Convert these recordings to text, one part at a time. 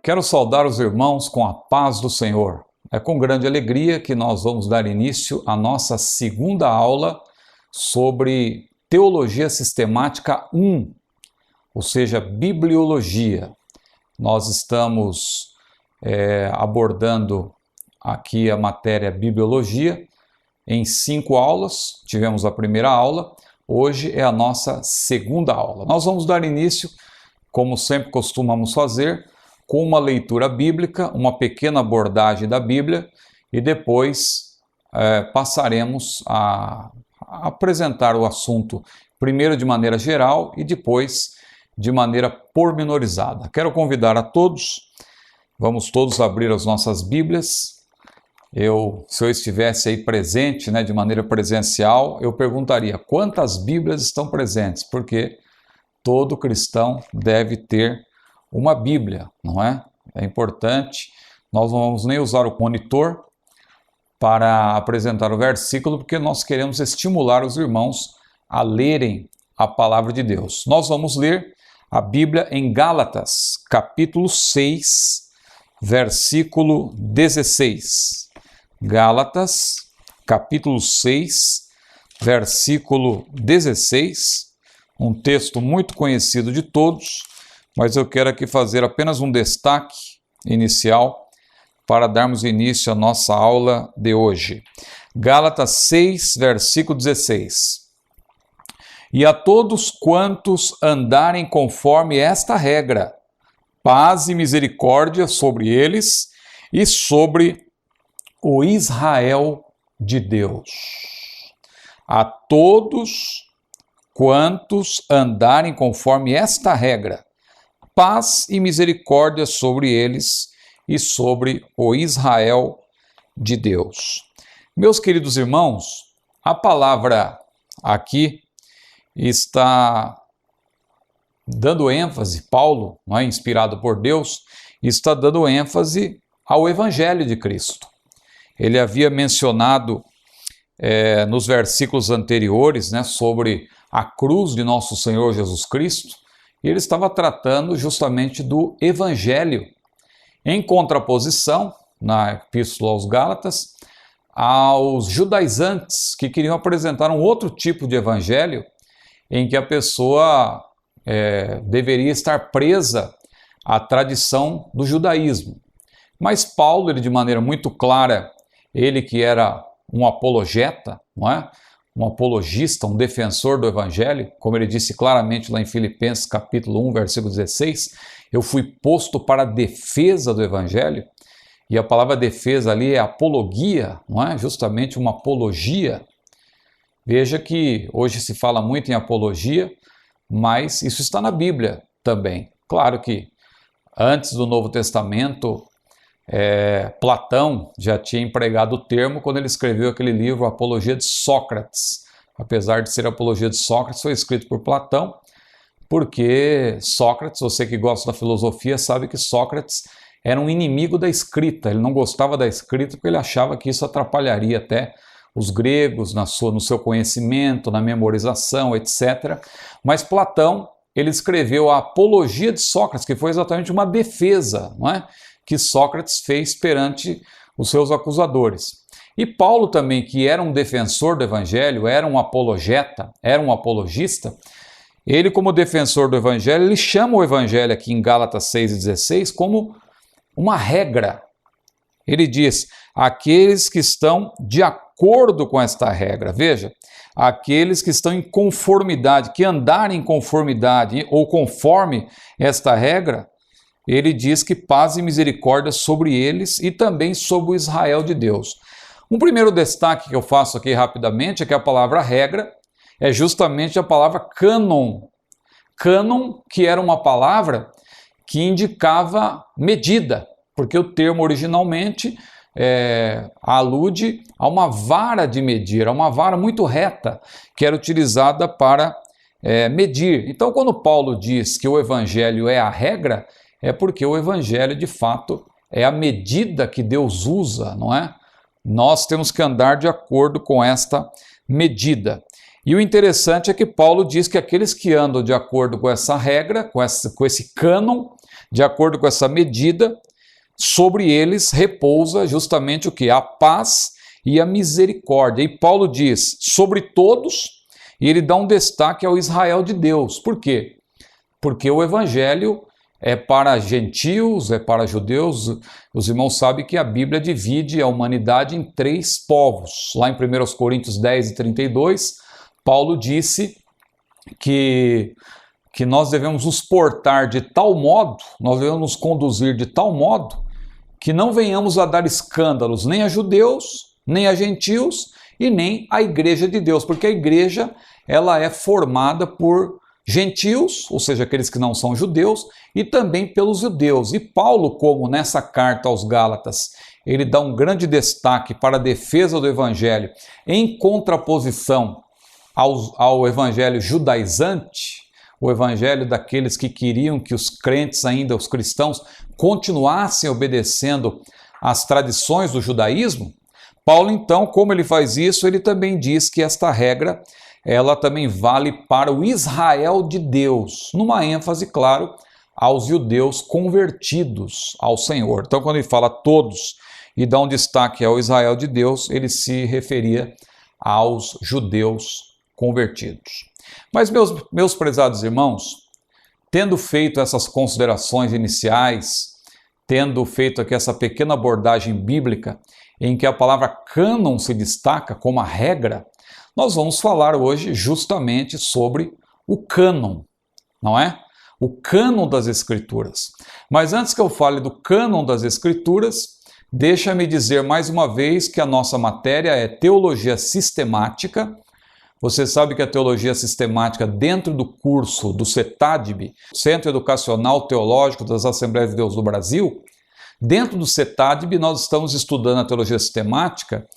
Quero saudar os irmãos com a paz do Senhor. É com grande alegria que nós vamos dar início à nossa segunda aula sobre Teologia Sistemática 1, ou seja, Bibliologia. Nós estamos abordando aqui a matéria Bibliologia em 5 aulas. Tivemos a primeira aula, hoje é a nossa segunda aula. Nós vamos dar início, como sempre costumamos fazer, com uma leitura bíblica, uma pequena abordagem da Bíblia e depois passaremos a apresentar o assunto primeiro de maneira geral e depois de maneira pormenorizada. Quero convidar a todos, vamos todos abrir as nossas Bíblias. Se eu estivesse aí presente, de maneira presencial, eu perguntaria quantas Bíblias estão presentes, porque todo cristão deve ter uma Bíblia, não é? É importante. Nós não vamos nem usar o monitor para apresentar o versículo, porque nós queremos estimular os irmãos a lerem a palavra de Deus. Nós vamos ler a Bíblia em Gálatas, capítulo 6, versículo 16. Gálatas, capítulo 6, versículo 16, um texto muito conhecido de todos, mas eu quero aqui fazer apenas um destaque inicial para darmos início à nossa aula de hoje. Gálatas 6, versículo 16. E a todos quantos andarem conforme esta regra, paz e misericórdia sobre eles e sobre o Israel de Deus. A todos quantos andarem conforme esta regra, paz e misericórdia sobre eles e sobre o Israel de Deus. Meus queridos irmãos, a palavra aqui está dando ênfase, Paulo, inspirado por Deus, está dando ênfase ao Evangelho de Cristo. Ele havia mencionado nos versículos anteriores sobre a cruz de nosso Senhor Jesus Cristo, e ele estava tratando justamente do Evangelho, em contraposição, na Epístola aos Gálatas, aos judaizantes que queriam apresentar um outro tipo de Evangelho, em que a pessoa deveria estar presa à tradição do judaísmo. Mas Paulo, ele de maneira muito clara, ele que era um apologeta, não é? Um apologista, um defensor do Evangelho, como ele disse claramente lá em Filipenses capítulo 1, versículo 16, eu fui posto para a defesa do Evangelho, e a palavra defesa ali é apologia, não é? Justamente uma apologia. Veja que hoje se fala muito em apologia, mas isso está na Bíblia também. Claro que antes do Novo Testamento, Platão já tinha empregado o termo quando ele escreveu aquele livro Apologia de Sócrates. Apesar de ser Apologia de Sócrates, foi escrito por Platão, porque Sócrates, você que gosta da filosofia, sabe que Sócrates era um inimigo da escrita. Ele não gostava da escrita porque ele achava que isso atrapalharia até os gregos no seu conhecimento, na memorização, etc. Mas Platão, ele escreveu a Apologia de Sócrates, que foi exatamente uma defesa, não é? Que Sócrates fez perante os seus acusadores. E Paulo também, que era um defensor do Evangelho, era um apologeta, era um apologista, ele como defensor do Evangelho, ele chama o Evangelho aqui em Gálatas 6,16 como uma regra. Ele diz, aqueles que estão de acordo com esta regra, veja, aqueles que estão em conformidade, que andarem em conformidade ou conforme esta regra, ele diz que paz e misericórdia sobre eles e também sobre o Israel de Deus. Um primeiro destaque que eu faço aqui rapidamente é que a palavra regra é justamente a palavra cânon. Cânon, que era uma palavra que indicava medida, porque o termo originalmente alude a uma vara de medir, a uma vara muito reta, que era utilizada para medir. Então, quando Paulo diz que o Evangelho é a regra, é porque o Evangelho, de fato, é a medida que Deus usa, não é? Nós temos que andar de acordo com esta medida. E o interessante é que Paulo diz que aqueles que andam de acordo com essa regra, com esse cânon, De acordo com essa medida, sobre eles repousa justamente o que? A paz e a misericórdia. E Paulo diz, sobre todos, e ele dá um destaque ao Israel de Deus. Por quê? Porque o evangelho é para gentios, é para judeus. Os irmãos sabem que a Bíblia divide a humanidade em 3 povos. Lá em 1 Coríntios 10 e 32, Paulo disse que nós devemos nos portar de tal modo, nós devemos nos conduzir de tal modo, que não venhamos a dar escândalos nem a judeus, nem a gentios e nem a igreja de Deus, porque a igreja ela é formada por gentios, ou seja, aqueles que não são judeus, e também pelos judeus. E Paulo, como nessa carta aos Gálatas, ele dá um grande destaque para a defesa do evangelho, em contraposição ao evangelho judaizante, o evangelho daqueles que queriam que os crentes ainda, os cristãos, continuassem obedecendo às tradições do judaísmo. Paulo, então, como ele faz isso, ele também diz que esta regra, ela também vale para o Israel de Deus, numa ênfase, claro, aos judeus convertidos ao Senhor. Então, quando ele fala todos e dá um destaque ao Israel de Deus, ele se referia aos judeus convertidos. Mas, meus prezados irmãos, tendo feito essas considerações iniciais, tendo feito aqui essa pequena abordagem bíblica, em que a palavra cânon se destaca como a regra, nós vamos falar hoje justamente sobre o cânon, não é? O cânon das Escrituras. Mas antes que eu fale do cânon das Escrituras, deixa-me dizer mais uma vez que a nossa matéria é teologia sistemática. Você sabe que a teologia sistemática, dentro do curso do CETADB, Centro Educacional Teológico das Assembleias de Deus do Brasil, dentro do CETADB nós estamos estudando a teologia sistemática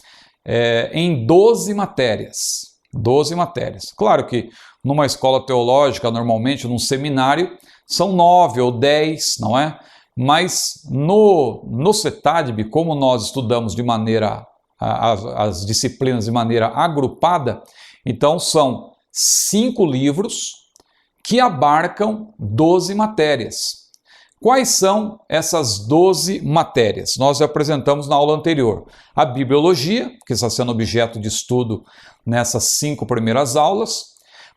em 12 matérias. 12 matérias. Claro que numa escola teológica, normalmente num seminário, são 9 ou 10, não é? Mas no CETADB, como nós estudamos de maneira, as disciplinas de maneira agrupada, então são 5 livros que abarcam 12 matérias. Quais são essas 12 matérias? Nós apresentamos na aula anterior a bibliologia, que está sendo objeto de estudo nessas 5 primeiras aulas,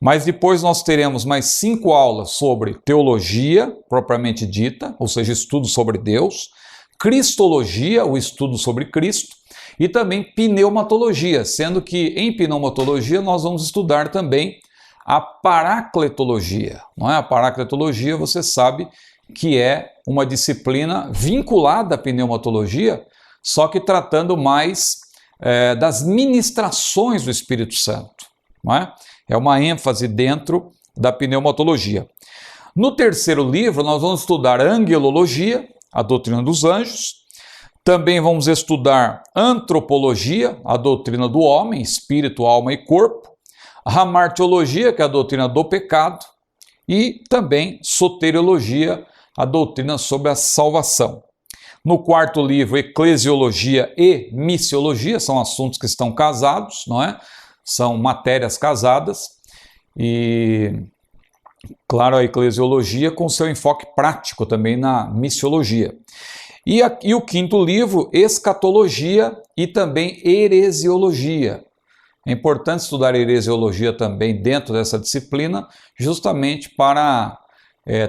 mas depois nós teremos mais 5 aulas sobre teologia, propriamente dita, ou seja, estudo sobre Deus, cristologia, o estudo sobre Cristo, e também pneumatologia, sendo que em pneumatologia nós vamos estudar também a paracletologia. Não é? A paracletologia, você sabe que é uma disciplina vinculada à pneumatologia, só que tratando mais das ministrações do Espírito Santo. Não é? É uma ênfase dentro da pneumatologia. No terceiro livro, nós vamos estudar angelologia, a doutrina dos anjos. Também vamos estudar antropologia, a doutrina do homem, espírito, alma e corpo. Hamartiologia, que é a doutrina do pecado. E também soteriologia, a doutrina sobre a salvação. No quarto livro, eclesiologia e missiologia, são assuntos que estão casados, não é? São matérias casadas. E, claro, a eclesiologia com seu enfoque prático também na missiologia. E o quinto livro, escatologia e também heresiologia. É importante estudar heresiologia também dentro dessa disciplina, justamente para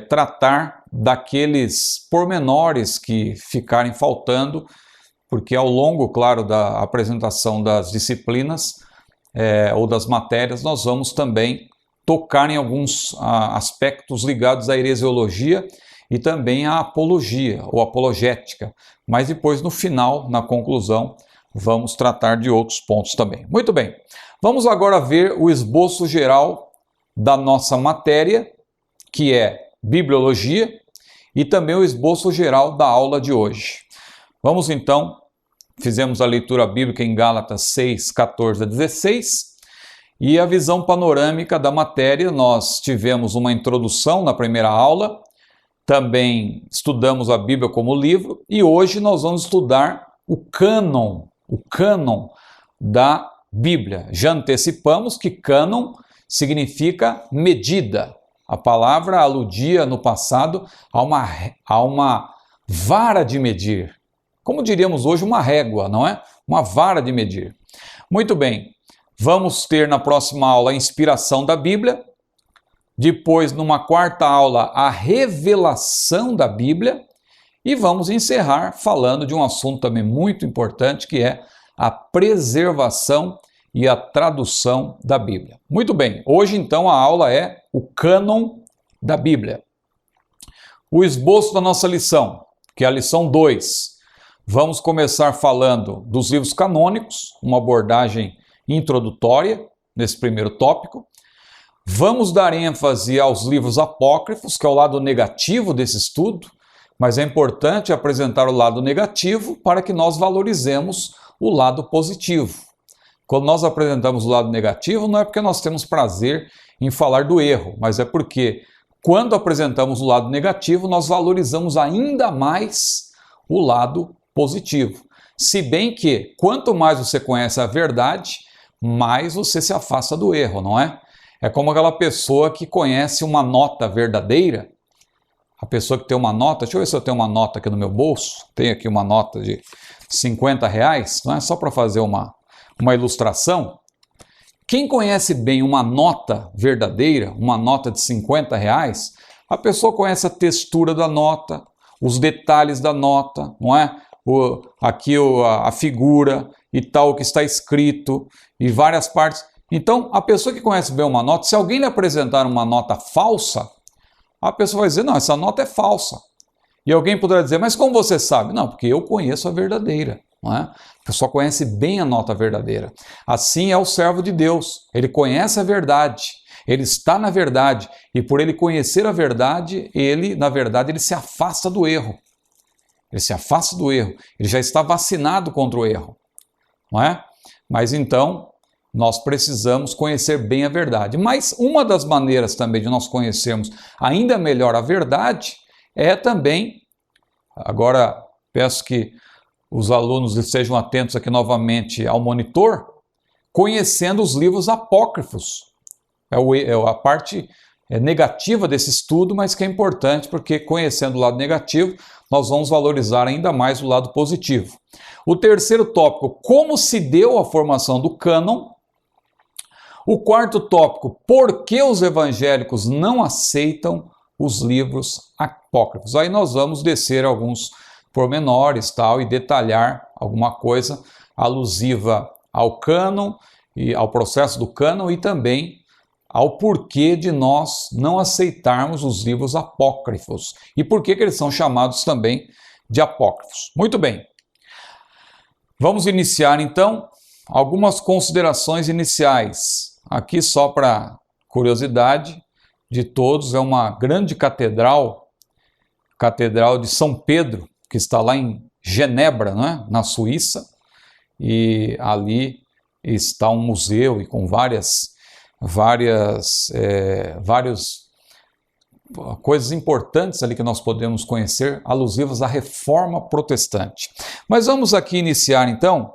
tratar daqueles pormenores que ficarem faltando, porque ao longo, claro, da apresentação das disciplinas ou das matérias, nós vamos também tocar em alguns aspectos ligados à heresiologia e também à apologia ou apologética, mas depois no final, na conclusão, vamos tratar de outros pontos também. Muito bem, vamos agora ver o esboço geral da nossa matéria, que é bibliologia, e também o esboço geral da aula de hoje. Vamos então, fizemos a leitura bíblica em Gálatas 6, 14 a 16, e a visão panorâmica da matéria. Nós tivemos uma introdução na primeira aula, também estudamos a Bíblia como livro, e hoje nós vamos estudar o cânon da Bíblia. Já antecipamos que cânon significa medida, A palavra aludia no passado a uma vara de medir. Como diríamos hoje, uma régua, não é? Uma vara de medir. Muito bem, vamos ter na próxima aula a inspiração da Bíblia. Depois, numa quarta aula, a revelação da Bíblia. E vamos encerrar falando de um assunto também muito importante, que é a preservação e a tradução da Bíblia. Muito bem, hoje então a aula é o cânon da Bíblia. O esboço da nossa lição, que é a lição 2. Vamos começar falando dos livros canônicos, uma abordagem introdutória nesse primeiro tópico. Vamos dar ênfase aos livros apócrifos, que é o lado negativo desse estudo, mas é importante apresentar o lado negativo para que nós valorizemos o lado positivo. Quando nós apresentamos o lado negativo, não é porque nós temos prazer em falar do erro, mas é porque quando apresentamos o lado negativo, nós valorizamos ainda mais o lado positivo. Se bem que quanto mais você conhece a verdade, mais você se afasta do erro, não é? É como aquela pessoa que conhece uma nota verdadeira. A pessoa que tem uma nota, deixa eu ver se eu tenho uma nota aqui no meu bolso. Tenho aqui uma nota de R$50, não é? Só para fazer uma ilustração. Quem conhece bem uma nota verdadeira, uma nota de R$50, a pessoa conhece a textura da nota, os detalhes da nota, não é? Aqui a figura e tal, o que está escrito, e várias partes. Então, a pessoa que conhece bem uma nota, se alguém lhe apresentar uma nota falsa, a pessoa vai dizer, não, essa nota é falsa. E alguém poderá dizer, mas como você sabe? Não, porque eu conheço a verdadeira. Não é? A pessoa conhece bem a nota verdadeira. Assim é o servo de Deus. Ele conhece a verdade. Ele está na verdade. E por ele conhecer a verdade, na verdade, ele se afasta do erro. Ele se afasta do erro. Ele já está vacinado contra o erro. Não é? Mas então, nós precisamos conhecer bem a verdade. Mas uma das maneiras também de nós conhecermos ainda melhor a verdade é também, agora peço que os alunos estejam atentos aqui novamente ao monitor, conhecendo os livros apócrifos. É a parte negativa desse estudo, mas que é importante porque conhecendo o lado negativo, nós vamos valorizar ainda mais o lado positivo. O terceiro tópico, como se deu a formação do cânon. O quarto tópico, por que os evangélicos não aceitam os livros apócrifos? Aí nós vamos descer alguns pormenores tal, e detalhar alguma coisa alusiva ao cânon e ao processo do cânon e também ao porquê de nós não aceitarmos os livros apócrifos e por que eles são chamados também de apócrifos. Muito bem, vamos iniciar então algumas considerações iniciais. Aqui só para curiosidade de todos, é uma grande catedral de São Pedro, que está lá em Genebra, né, na Suíça, e ali está um museu e com várias coisas importantes ali que nós podemos conhecer, alusivas à Reforma Protestante. Mas vamos aqui iniciar então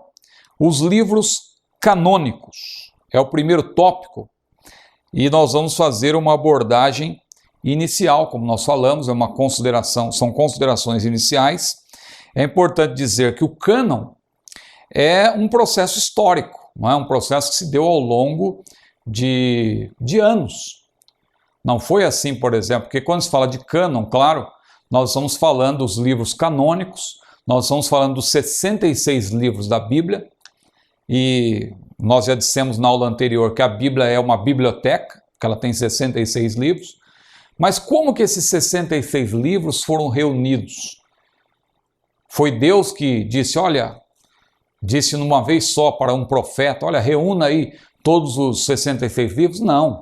os livros canônicos. É o primeiro tópico e nós vamos fazer uma abordagem inicial, como nós falamos, são considerações iniciais. É importante dizer que o cânon é um processo histórico, não é um processo que se deu ao longo de anos. Não foi assim, por exemplo, porque quando se fala de cânon, claro, nós estamos falando dos livros canônicos, nós estamos falando dos 66 livros da Bíblia, e nós já dissemos na aula anterior que a Bíblia é uma biblioteca, que ela tem 66 livros, mas como que esses 66 livros foram reunidos? Foi Deus que disse numa vez só para um profeta, olha, reúna aí todos os 66 livros? Não.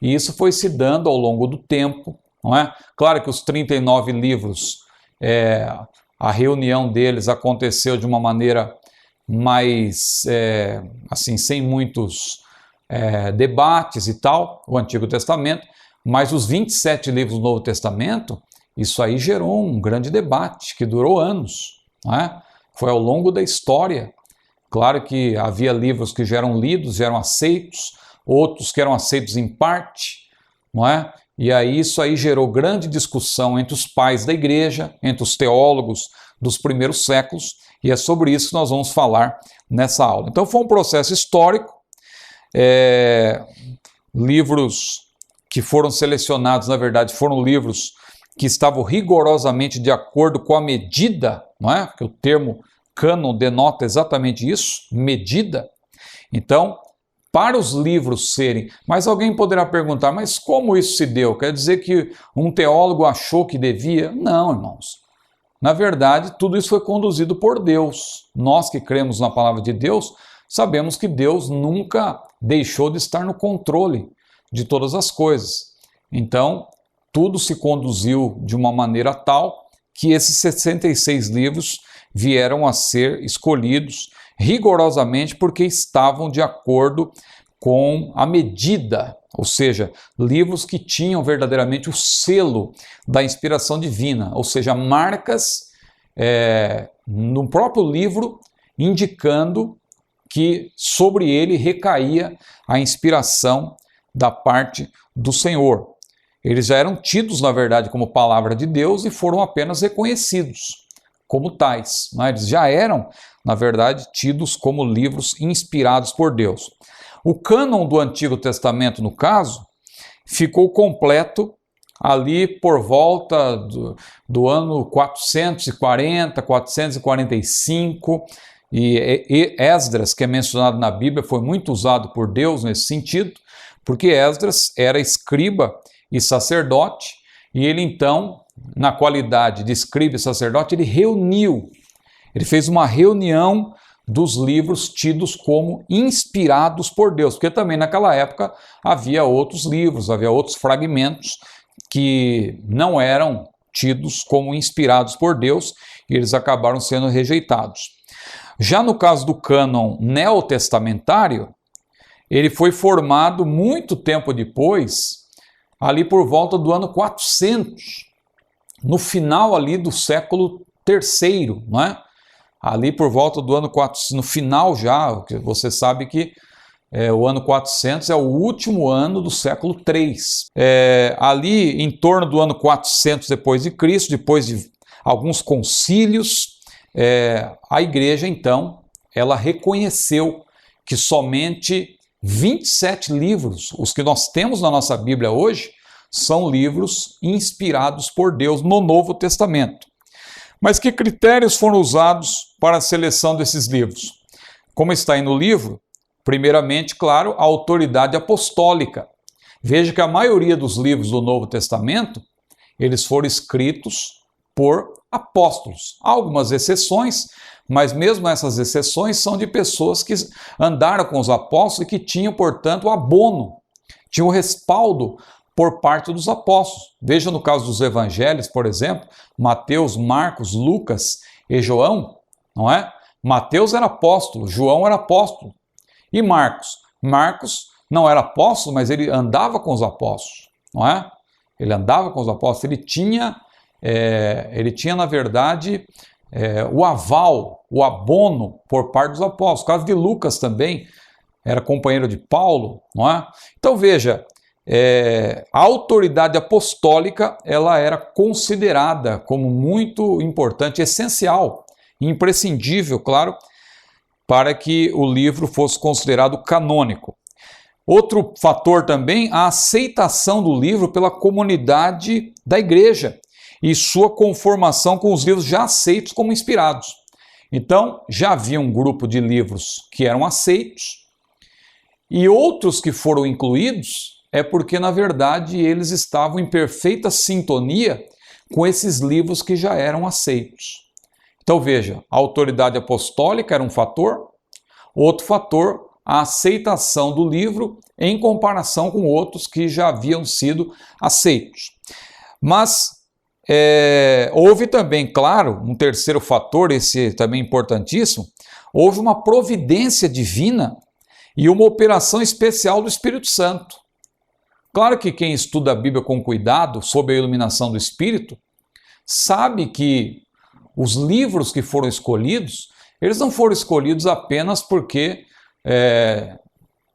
E isso foi se dando ao longo do tempo, não é? Claro que os 39 livros, a reunião deles aconteceu de uma maneira mais, assim, sem muitos debates e tal, o Antigo Testamento, mas os 27 livros do Novo Testamento, isso aí gerou um grande debate que durou anos, não é? Foi ao longo da história. Claro que havia livros que já eram lidos, já eram aceitos, outros que eram aceitos em parte, não é? E aí isso aí gerou grande discussão entre os pais da igreja, entre os teólogos dos primeiros séculos, e é sobre isso que nós vamos falar nessa aula. Então foi um processo histórico, livros que foram selecionados, na verdade, foram livros que estavam rigorosamente de acordo com a medida, não é? Porque o termo cânon denota exatamente isso, medida. Então, para os livros serem... Mas alguém poderá perguntar, mas como isso se deu? Quer dizer que um teólogo achou que devia? Não, irmãos. Na verdade, tudo isso foi conduzido por Deus. Nós que cremos na palavra de Deus, sabemos que Deus nunca deixou de estar no controle de todas as coisas. Então, tudo se conduziu de uma maneira tal que esses 66 livros vieram a ser escolhidos rigorosamente porque estavam de acordo com a medida, ou seja, livros que tinham verdadeiramente o selo da inspiração divina, ou seja, marcas no próprio livro indicando que sobre ele recaía a inspiração da parte do Senhor. Eles já eram tidos, na verdade, como palavra de Deus e foram apenas reconhecidos como tais. Né? Eles já eram, na verdade, tidos como livros inspirados por Deus. O cânon do Antigo Testamento, no caso, ficou completo ali por volta do ano 440, 445, e Esdras, que é mencionado na Bíblia, foi muito usado por Deus nesse sentido, porque Esdras era escriba e sacerdote, e ele então, na qualidade de escriba e sacerdote, ele fez uma reunião dos livros tidos como inspirados por Deus, porque também naquela época havia outros livros, havia outros fragmentos que não eram tidos como inspirados por Deus, e eles acabaram sendo rejeitados. Já no caso do cânon neotestamentário, ele foi formado muito tempo depois, ali por volta do ano 400, no final ali do século III, não é? Ali por volta do ano 400, no final já, você sabe que o ano 400 é o último ano do século III. Ali em torno do ano 400 depois de Cristo, depois de alguns concílios, a igreja então, ela reconheceu que somente 27 livros, os que nós temos na nossa Bíblia hoje, são livros inspirados por Deus no Novo Testamento. Mas que critérios foram usados para a seleção desses livros? Como está aí no livro, primeiramente, claro, a autoridade apostólica. Veja que a maioria dos livros do Novo Testamento, eles foram escritos por apóstolos. Há algumas exceções, mas mesmo essas exceções são de pessoas que andaram com os apóstolos e que tinham, portanto, o abono, tinham o respaldo por parte dos apóstolos. Veja no caso dos evangelhos, por exemplo, Mateus, Marcos, Lucas e João, não é? Mateus era apóstolo, João era apóstolo. E Marcos? Marcos não era apóstolo, mas ele andava com os apóstolos, não é? Ele andava com os apóstolos, ele tinha na verdade, o aval, o abono por parte dos apóstolos. O caso de Lucas também era companheiro de Paulo, não é? Então veja, a autoridade apostólica ela era considerada como muito importante, essencial, imprescindível, claro, para que o livro fosse considerado canônico. Outro fator também, a aceitação do livro pela comunidade da igreja e sua conformação com os livros já aceitos como inspirados. Então, já havia um grupo de livros que eram aceitos e outros que foram incluídos porque, na verdade, eles estavam em perfeita sintonia com esses livros que já eram aceitos. Então, veja, a autoridade apostólica era um fator, outro fator, a aceitação do livro em comparação com outros que já haviam sido aceitos. Mas houve também, claro, um terceiro fator, esse também importantíssimo, houve uma providência divina e uma operação especial do Espírito Santo. Claro que quem estuda a Bíblia com cuidado, sob a iluminação do Espírito, sabe que os livros que foram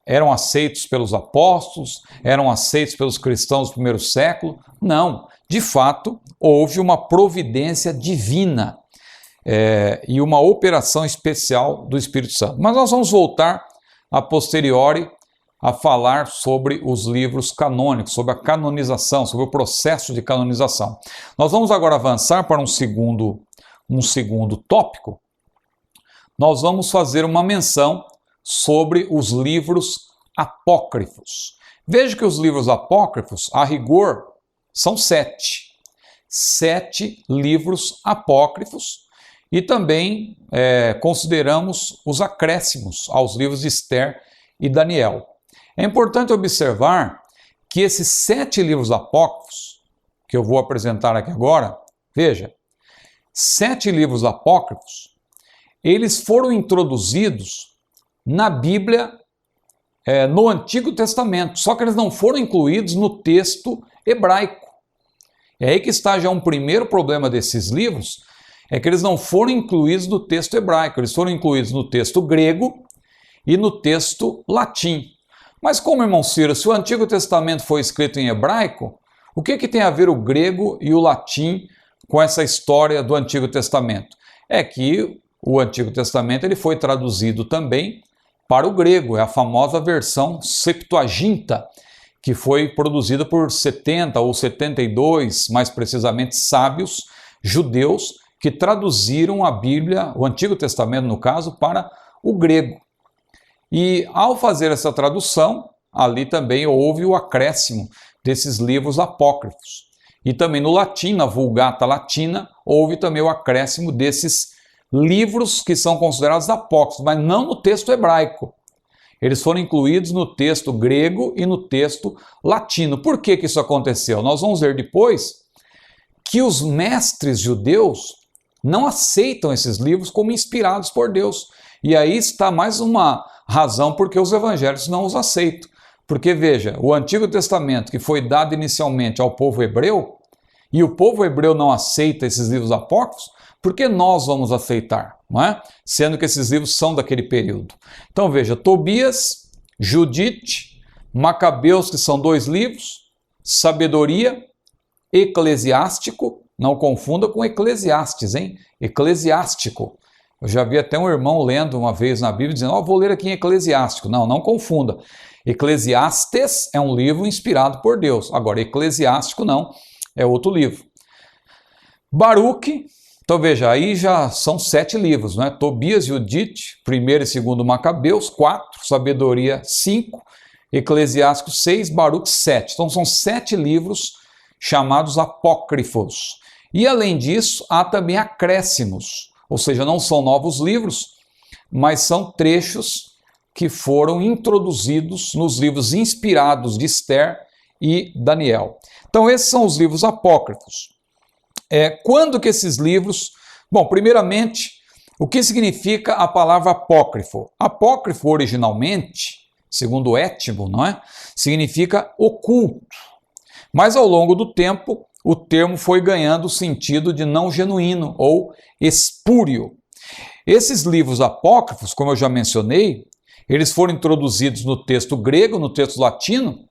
é eram aceitos pelos apóstolos, eram aceitos pelos cristãos do primeiro século. Não, de fato, houve uma providência divina e uma operação especial do Espírito Santo. Mas nós vamos voltar a posteriori a falar sobre os livros canônicos, sobre a canonização, sobre o processo de canonização. Nós vamos agora avançar para um segundo tópico. Nós vamos fazer uma menção sobre os livros apócrifos. Veja que os livros apócrifos, a rigor, são 7. 7 livros apócrifos e também consideramos os acréscimos aos livros de Esther e Daniel. É importante observar que esses 7 livros apócrifos, que eu vou apresentar aqui agora, veja, 7 livros apócrifos, eles foram introduzidos na Bíblia no Antigo Testamento, só que eles não foram incluídos no texto hebraico. É aí que está já um primeiro problema desses livros, é que eles não foram incluídos no texto hebraico, eles foram incluídos no texto grego e no texto latim. Mas como, irmão Ciro, se o Antigo Testamento foi escrito em hebraico, o que tem a ver o grego e o latim com essa história do Antigo Testamento? É que o Antigo Testamento ele foi traduzido também para o grego, é a famosa versão Septuaginta, que foi produzida por 70 ou 72, mais precisamente, sábios judeus que traduziram a Bíblia, o Antigo Testamento no caso, para o grego. E ao fazer essa tradução, ali também houve o acréscimo desses livros apócrifos. E também no latim, na Vulgata Latina, houve também o acréscimo desses livros que são considerados apócrifos, mas não no texto hebraico. Eles foram incluídos no texto grego e no texto latino. Por que isso aconteceu? Nós vamos ver depois que os mestres judeus não aceitam esses livros como inspirados por Deus. E aí está mais uma razão porque os evangelhos não os aceitam. Porque veja, o Antigo Testamento que foi dado inicialmente ao povo hebreu, e o povo hebreu não aceita esses livros apócrifos, por que nós vamos aceitar, não é? Sendo que esses livros são daquele período. Então veja, Tobias, Judite, Macabeus, que são 2 livros, Sabedoria, Eclesiástico, não confunda com Eclesiastes, hein? Eclesiástico. Eu já vi até um irmão lendo uma vez na Bíblia dizendo, vou ler aqui em Eclesiástico. Não, não confunda. Eclesiastes é um livro inspirado por Deus. Agora, Eclesiástico não, é outro livro. Baruque, então veja, aí já são 7 livros, né? Tobias, Judite, 1º e 2º Macabeus, 4, Sabedoria, 5, Eclesiástico, 6, Baruque, 7. Então são 7 livros chamados apócrifos. E além disso, há também acréscimos. Ou seja, não são novos livros, mas são trechos que foram introduzidos nos livros inspirados de Esther e Daniel. Então, esses são os livros apócrifos. Quando que esses livros... Bom, primeiramente, o que significa a palavra apócrifo? Apócrifo, originalmente, segundo o étimo, não é? Significa oculto. Mas, ao longo do tempo, o termo foi ganhando o sentido de não genuíno ou espúrio. Esses livros apócrifos, como eu já mencionei, eles foram introduzidos no texto grego, no texto latino,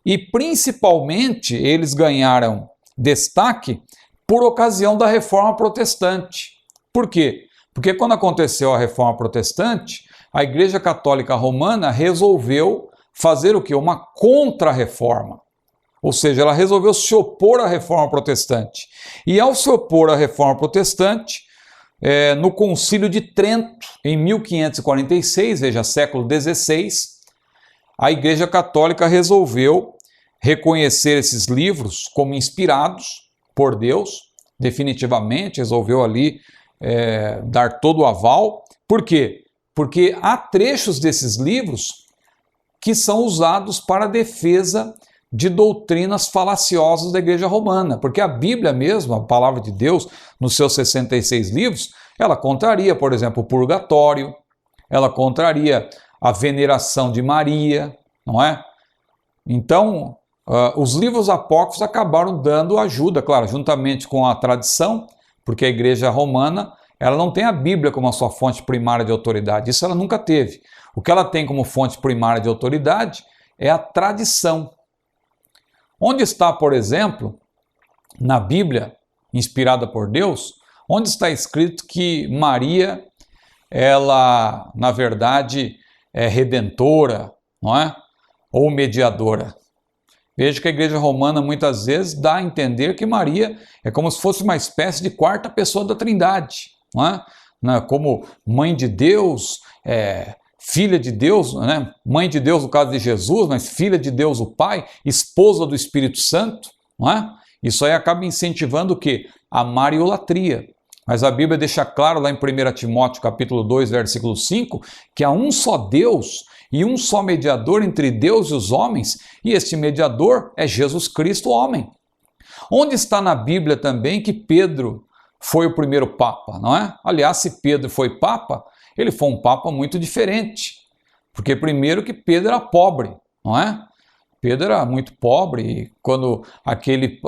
e principalmente eles ganharam destaque por ocasião da Reforma Protestante. Por quê? Porque quando aconteceu a Reforma Protestante, a Igreja Católica Romana resolveu fazer o quê? Uma contra-reforma. Ou seja, ela resolveu se opor à Reforma Protestante. E ao se opor à Reforma Protestante, no Concílio de Trento, em 1546, veja, século XVI, a Igreja Católica resolveu reconhecer esses livros como inspirados por Deus, definitivamente, resolveu ali dar todo o aval. Por quê? Porque há trechos desses livros que são usados para a defesa de doutrinas falaciosas da Igreja Romana, porque a Bíblia mesmo, a Palavra de Deus, nos seus 66 livros, ela contraria, por exemplo, o purgatório, ela contraria a veneração de Maria, não é? Então, os livros apócrifos acabaram dando ajuda, claro, juntamente com a tradição, porque a Igreja Romana, ela não tem a Bíblia como a sua fonte primária de autoridade, isso ela nunca teve. O que ela tem como fonte primária de autoridade é a tradição. Onde está, por exemplo, na Bíblia, inspirada por Deus, onde está escrito que Maria, ela, na verdade, é redentora, não é? Ou mediadora. Veja que a Igreja Romana muitas vezes dá a entender que Maria é como se fosse uma espécie de quarta pessoa da Trindade, não é? Como mãe de Deus, filha de Deus, né? Mãe de Deus no caso de Jesus, mas filha de Deus o Pai, esposa do Espírito Santo, não é? Isso aí acaba incentivando o quê? A mariolatria. Mas a Bíblia deixa claro lá em 1 Timóteo capítulo 2, versículo 5, que há um só Deus e um só mediador entre Deus e os homens, e este mediador é Jesus Cristo, homem. Onde está na Bíblia também que Pedro foi o primeiro papa, não é? Aliás, se Pedro foi papa, ele foi um papa muito diferente, porque primeiro que Pedro era pobre, não é? Pedro era muito pobre e quando aquele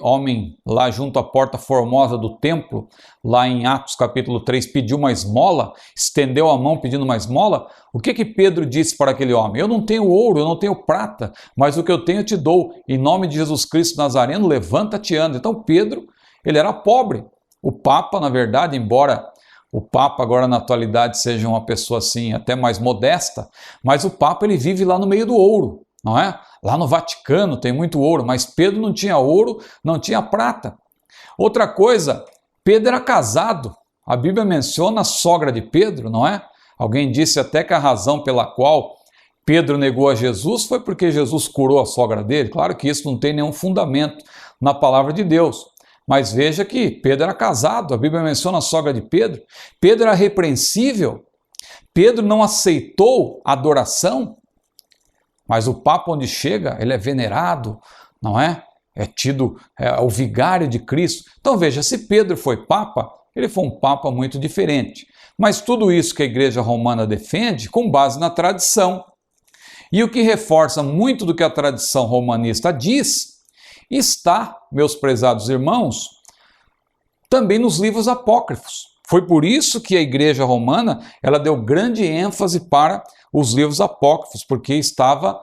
homem lá junto à porta formosa do templo, lá em Atos capítulo 3, pediu uma esmola, estendeu a mão pedindo uma esmola, o que Pedro disse para aquele homem? Eu não tenho ouro, eu não tenho prata, mas o que eu tenho eu te dou. Em nome de Jesus Cristo Nazareno, levanta-te e anda. Então Pedro, ele era pobre. O Papa, na verdade, embora o Papa agora na atualidade seja uma pessoa assim até mais modesta, mas o Papa ele vive lá no meio do ouro. Não é? Lá no Vaticano tem muito ouro, mas Pedro não tinha ouro, não tinha prata. Outra coisa, Pedro era casado. A Bíblia menciona a sogra de Pedro, não é? Alguém disse até que a razão pela qual Pedro negou a Jesus foi porque Jesus curou a sogra dele. Claro que isso não tem nenhum fundamento na palavra de Deus. Mas veja que Pedro era casado, a Bíblia menciona a sogra de Pedro. Pedro era repreensível. Pedro não aceitou adoração. Mas o Papa onde chega, ele é venerado, não é? É tido o vigário de Cristo. Então veja, se Pedro foi Papa, ele foi um Papa muito diferente. Mas tudo isso que a Igreja Romana defende com base na tradição. E o que reforça muito do que a tradição romanista diz, está, meus prezados irmãos, também nos livros apócrifos. Foi por isso que a Igreja Romana ela deu grande ênfase para os livros apócrifos, porque estava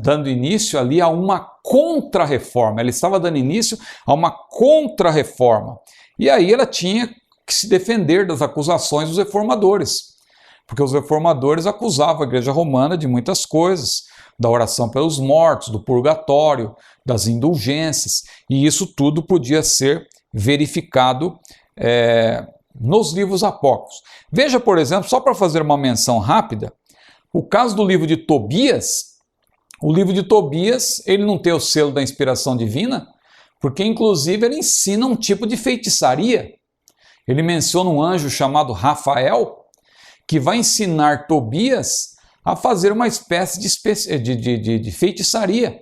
dando início ali a uma contra-reforma. Ela estava dando início a uma contra-reforma. E aí ela tinha que se defender das acusações dos reformadores, porque os reformadores acusavam a Igreja Romana de muitas coisas, da oração pelos mortos, do purgatório, das indulgências, e isso tudo podia ser verificado nos livros apócrifos. Veja, por exemplo, só para fazer uma menção rápida, o caso do livro de Tobias. O livro de Tobias, ele não tem o selo da inspiração divina, porque inclusive ele ensina um tipo de feitiçaria. Ele menciona um anjo chamado Rafael, que vai ensinar Tobias a fazer uma espécie de feitiçaria.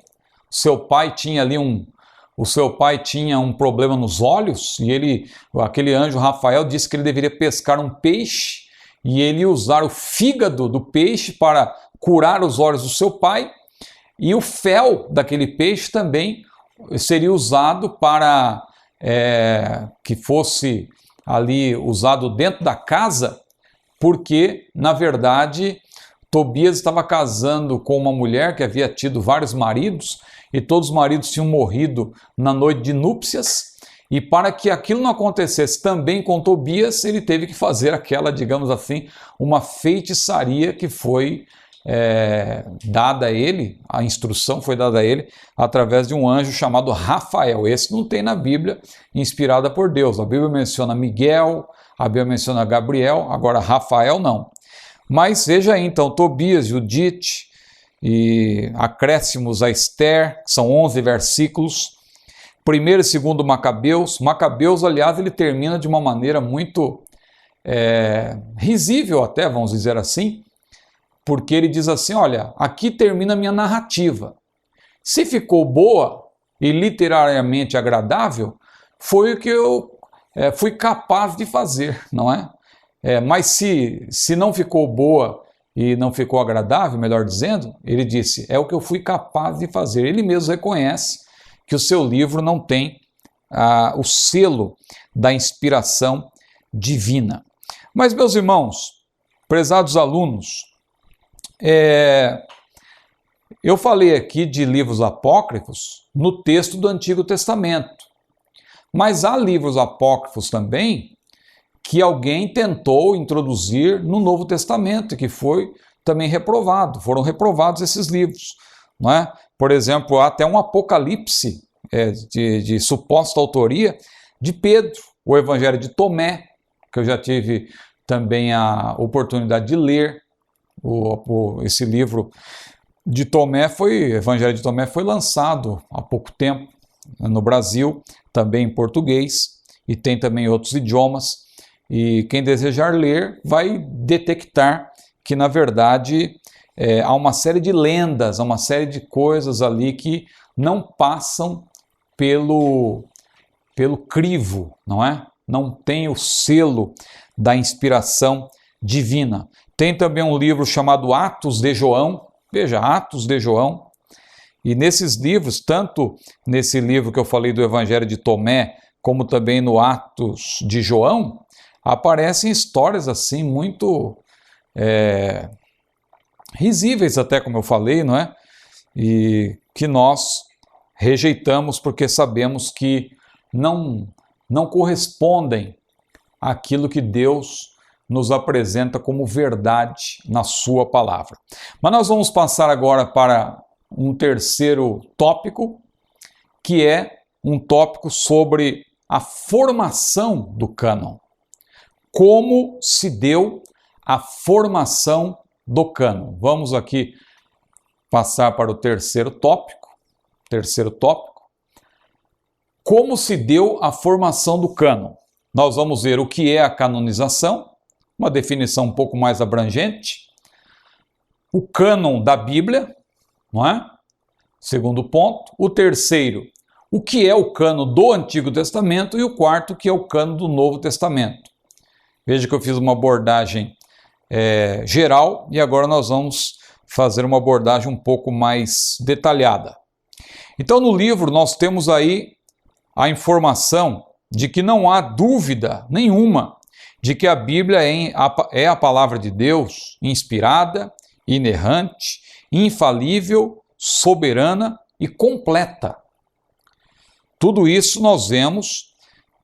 Seu pai tinha ali um problema nos olhos e aquele anjo Rafael disse que ele deveria pescar um peixe e ele usar o fígado do peixe para curar os olhos do seu pai, e o fel daquele peixe também seria usado para que fosse ali usado dentro da casa, porque, na verdade, Tobias estava casando com uma mulher que havia tido vários maridos, e todos os maridos tinham morrido na noite de núpcias, e para que aquilo não acontecesse também com Tobias, ele teve que fazer aquela, digamos assim, uma feitiçaria que foi dada a ele, a instrução foi dada a ele através de um anjo chamado Rafael. Esse não tem na Bíblia, inspirada por Deus. A Bíblia menciona Miguel, a Bíblia menciona Gabriel, agora Rafael não. Mas veja aí então, Tobias, Judite e acréscimos a Esther, são 11 versículos. 1º e 2º Macabeus. Macabeus, aliás, ele termina de uma maneira muito risível até, vamos dizer assim, porque ele diz assim, olha, aqui termina a minha narrativa. Se ficou boa e literariamente agradável, foi o que eu fui capaz de fazer, não é? Mas se não ficou boa e não ficou agradável, melhor dizendo, ele disse, é o que eu fui capaz de fazer. Ele mesmo reconhece que o seu livro não tem o selo da inspiração divina. Mas, meus irmãos, prezados alunos, eu falei aqui de livros apócrifos no texto do Antigo Testamento, mas há livros apócrifos também que alguém tentou introduzir no Novo Testamento e que foi também reprovado, foram reprovados esses livros, não é? Por exemplo, há até um Apocalipse de suposta autoria de Pedro, o Evangelho de Tomé, que eu já tive também a oportunidade de ler. Esse livro de Tomé Evangelho de Tomé foi lançado há pouco tempo no Brasil, também em português, e tem também outros idiomas, e quem desejar ler vai detectar que, na verdade, há uma série de lendas, há uma série de coisas ali que não passam pelo crivo, não é? Não tem o selo da inspiração divina. Tem também um livro chamado Atos de João, veja, Atos de João, e nesses livros, tanto nesse livro que eu falei do Evangelho de Tomé, como também no Atos de João, aparecem histórias assim muito risíveis até, como eu falei, não é? E que nós rejeitamos porque sabemos que não correspondem àquilo que Deus nos apresenta como verdade na sua palavra. Mas nós vamos passar agora para um terceiro tópico, que é um tópico sobre a formação do cânon. Como se deu a formação do cânon. Vamos aqui passar para o terceiro tópico. Como se deu a formação do cânon? Nós vamos ver o que é a canonização, uma definição um pouco mais abrangente. O cânon da Bíblia, não é? Segundo ponto. O terceiro, o que é o cânon do Antigo Testamento, e o quarto, o que é o cânon do Novo Testamento. Veja que eu fiz uma abordagem geral e agora nós vamos fazer uma abordagem um pouco mais detalhada. Então, no livro nós temos aí a informação de que não há dúvida nenhuma de que a Bíblia é a palavra de Deus, inspirada, inerrante, infalível, soberana e completa. Tudo isso nós vemos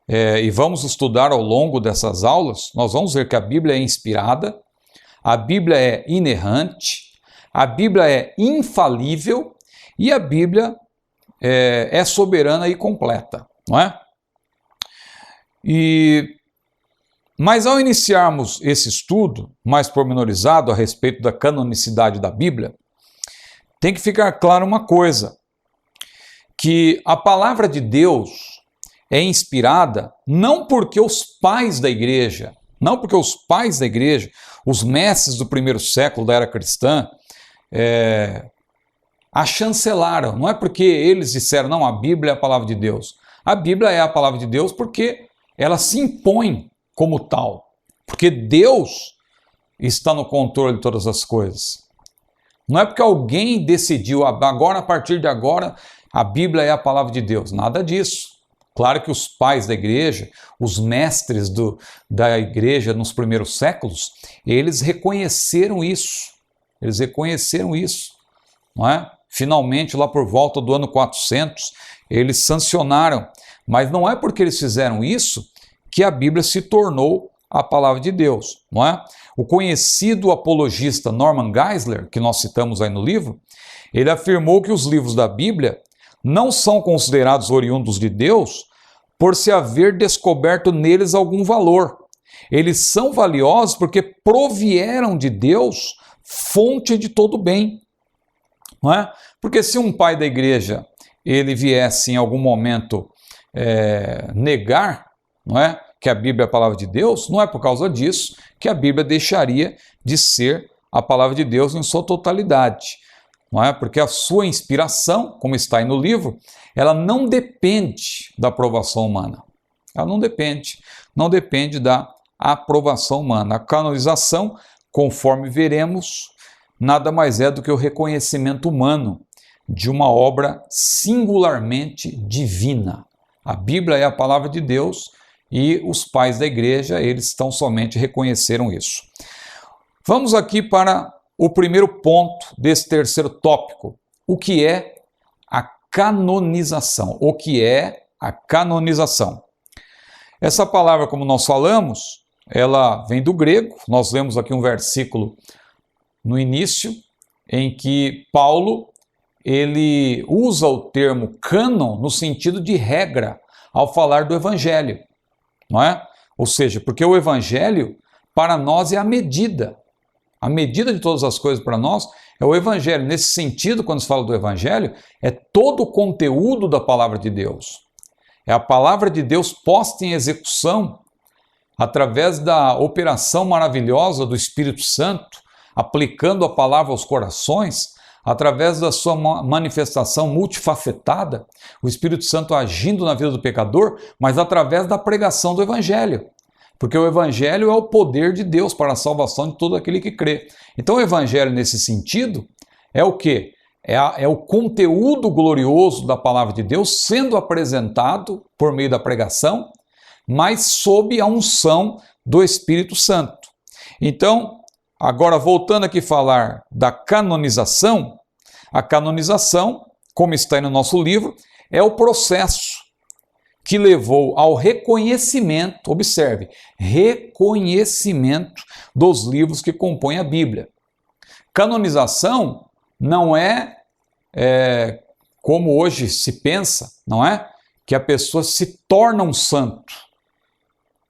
e vamos estudar ao longo dessas aulas. Nós vamos ver que a Bíblia é inspirada, a Bíblia é inerrante, a Bíblia é infalível e a Bíblia é soberana e completa, não é? Mas ao iniciarmos esse estudo mais pormenorizado a respeito da canonicidade da Bíblia, tem que ficar claro uma coisa, que a palavra de Deus é inspirada não porque os pais da igreja, os mestres do primeiro século da era cristã, a chancelaram. Não é porque eles disseram, não, a Bíblia é a palavra de Deus. A Bíblia é a palavra de Deus porque ela se impõe como tal. Porque Deus está no controle de todas as coisas. Não é porque alguém decidiu, agora, a partir de agora, a Bíblia é a palavra de Deus. Nada disso. Claro que os pais da igreja, os mestres da igreja nos primeiros séculos, eles reconheceram isso. Não é? Finalmente, lá por volta do ano 400, eles sancionaram. Mas não é porque eles fizeram isso que a Bíblia se tornou a palavra de Deus, não é? O conhecido apologista Norman Geisler, que nós citamos aí no livro, ele afirmou que os livros da Bíblia não são considerados oriundos de Deus por se haver descoberto neles algum valor. Eles são valiosos porque provieram de Deus, fonte de todo bem. Não é? Porque se um pai da igreja ele viesse em algum momento negar, não é, que a Bíblia é a palavra de Deus, não é por causa disso que a Bíblia deixaria de ser a palavra de Deus em sua totalidade. Não é? Porque a sua inspiração, como está aí no livro, ela não depende da aprovação humana. Ela não depende da aprovação humana. A canonização, conforme veremos, nada mais é do que o reconhecimento humano de uma obra singularmente divina. A Bíblia é a palavra de Deus e os pais da igreja, eles tão somente reconheceram isso. Vamos aqui para o primeiro ponto desse terceiro tópico, o que é a canonização. O que é a canonização? Essa palavra, como nós falamos, ela vem do grego. Nós lemos aqui um versículo no início, em que Paulo, ele usa o termo cânon no sentido de regra, ao falar do evangelho, não é? Ou seja, porque o evangelho, para nós, é a medida de todas as coisas para nós é o evangelho. Nesse sentido, quando se fala do evangelho, é todo o conteúdo da palavra de Deus. É a palavra de Deus posta em execução através da operação maravilhosa do Espírito Santo, aplicando a palavra aos corações, através da sua manifestação multifacetada, o Espírito Santo agindo na vida do pecador, mas através da pregação do evangelho. Porque o evangelho é o poder de Deus para a salvação de todo aquele que crê. Então o evangelho, nesse sentido, é o quê? É o conteúdo glorioso da palavra de Deus sendo apresentado por meio da pregação, mas sob a unção do Espírito Santo. Então, agora voltando aqui a falar da canonização, a canonização, como está aí no nosso livro, é o processo que levou ao reconhecimento, observe, reconhecimento dos livros que compõem a Bíblia. Canonização não é, como hoje se pensa, não é? Que a pessoa se torna um santo.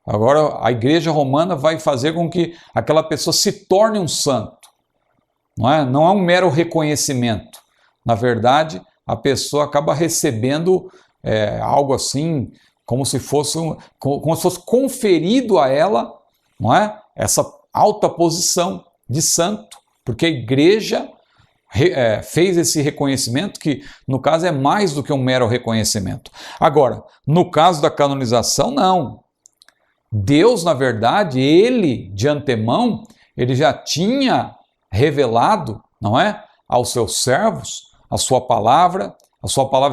Agora a Igreja Romana vai fazer com que aquela pessoa se torne um santo. Não é um mero reconhecimento. Na verdade, a pessoa acaba recebendo algo assim, como se fosse conferido a ela, não é? Essa alta posição de santo, porque a igreja fez esse reconhecimento que, no caso, é mais do que um mero reconhecimento. Agora, no caso da canonização, não. Deus, na verdade, ele, de antemão, ele já tinha revelado, não é? Aos seus servos, a sua palavra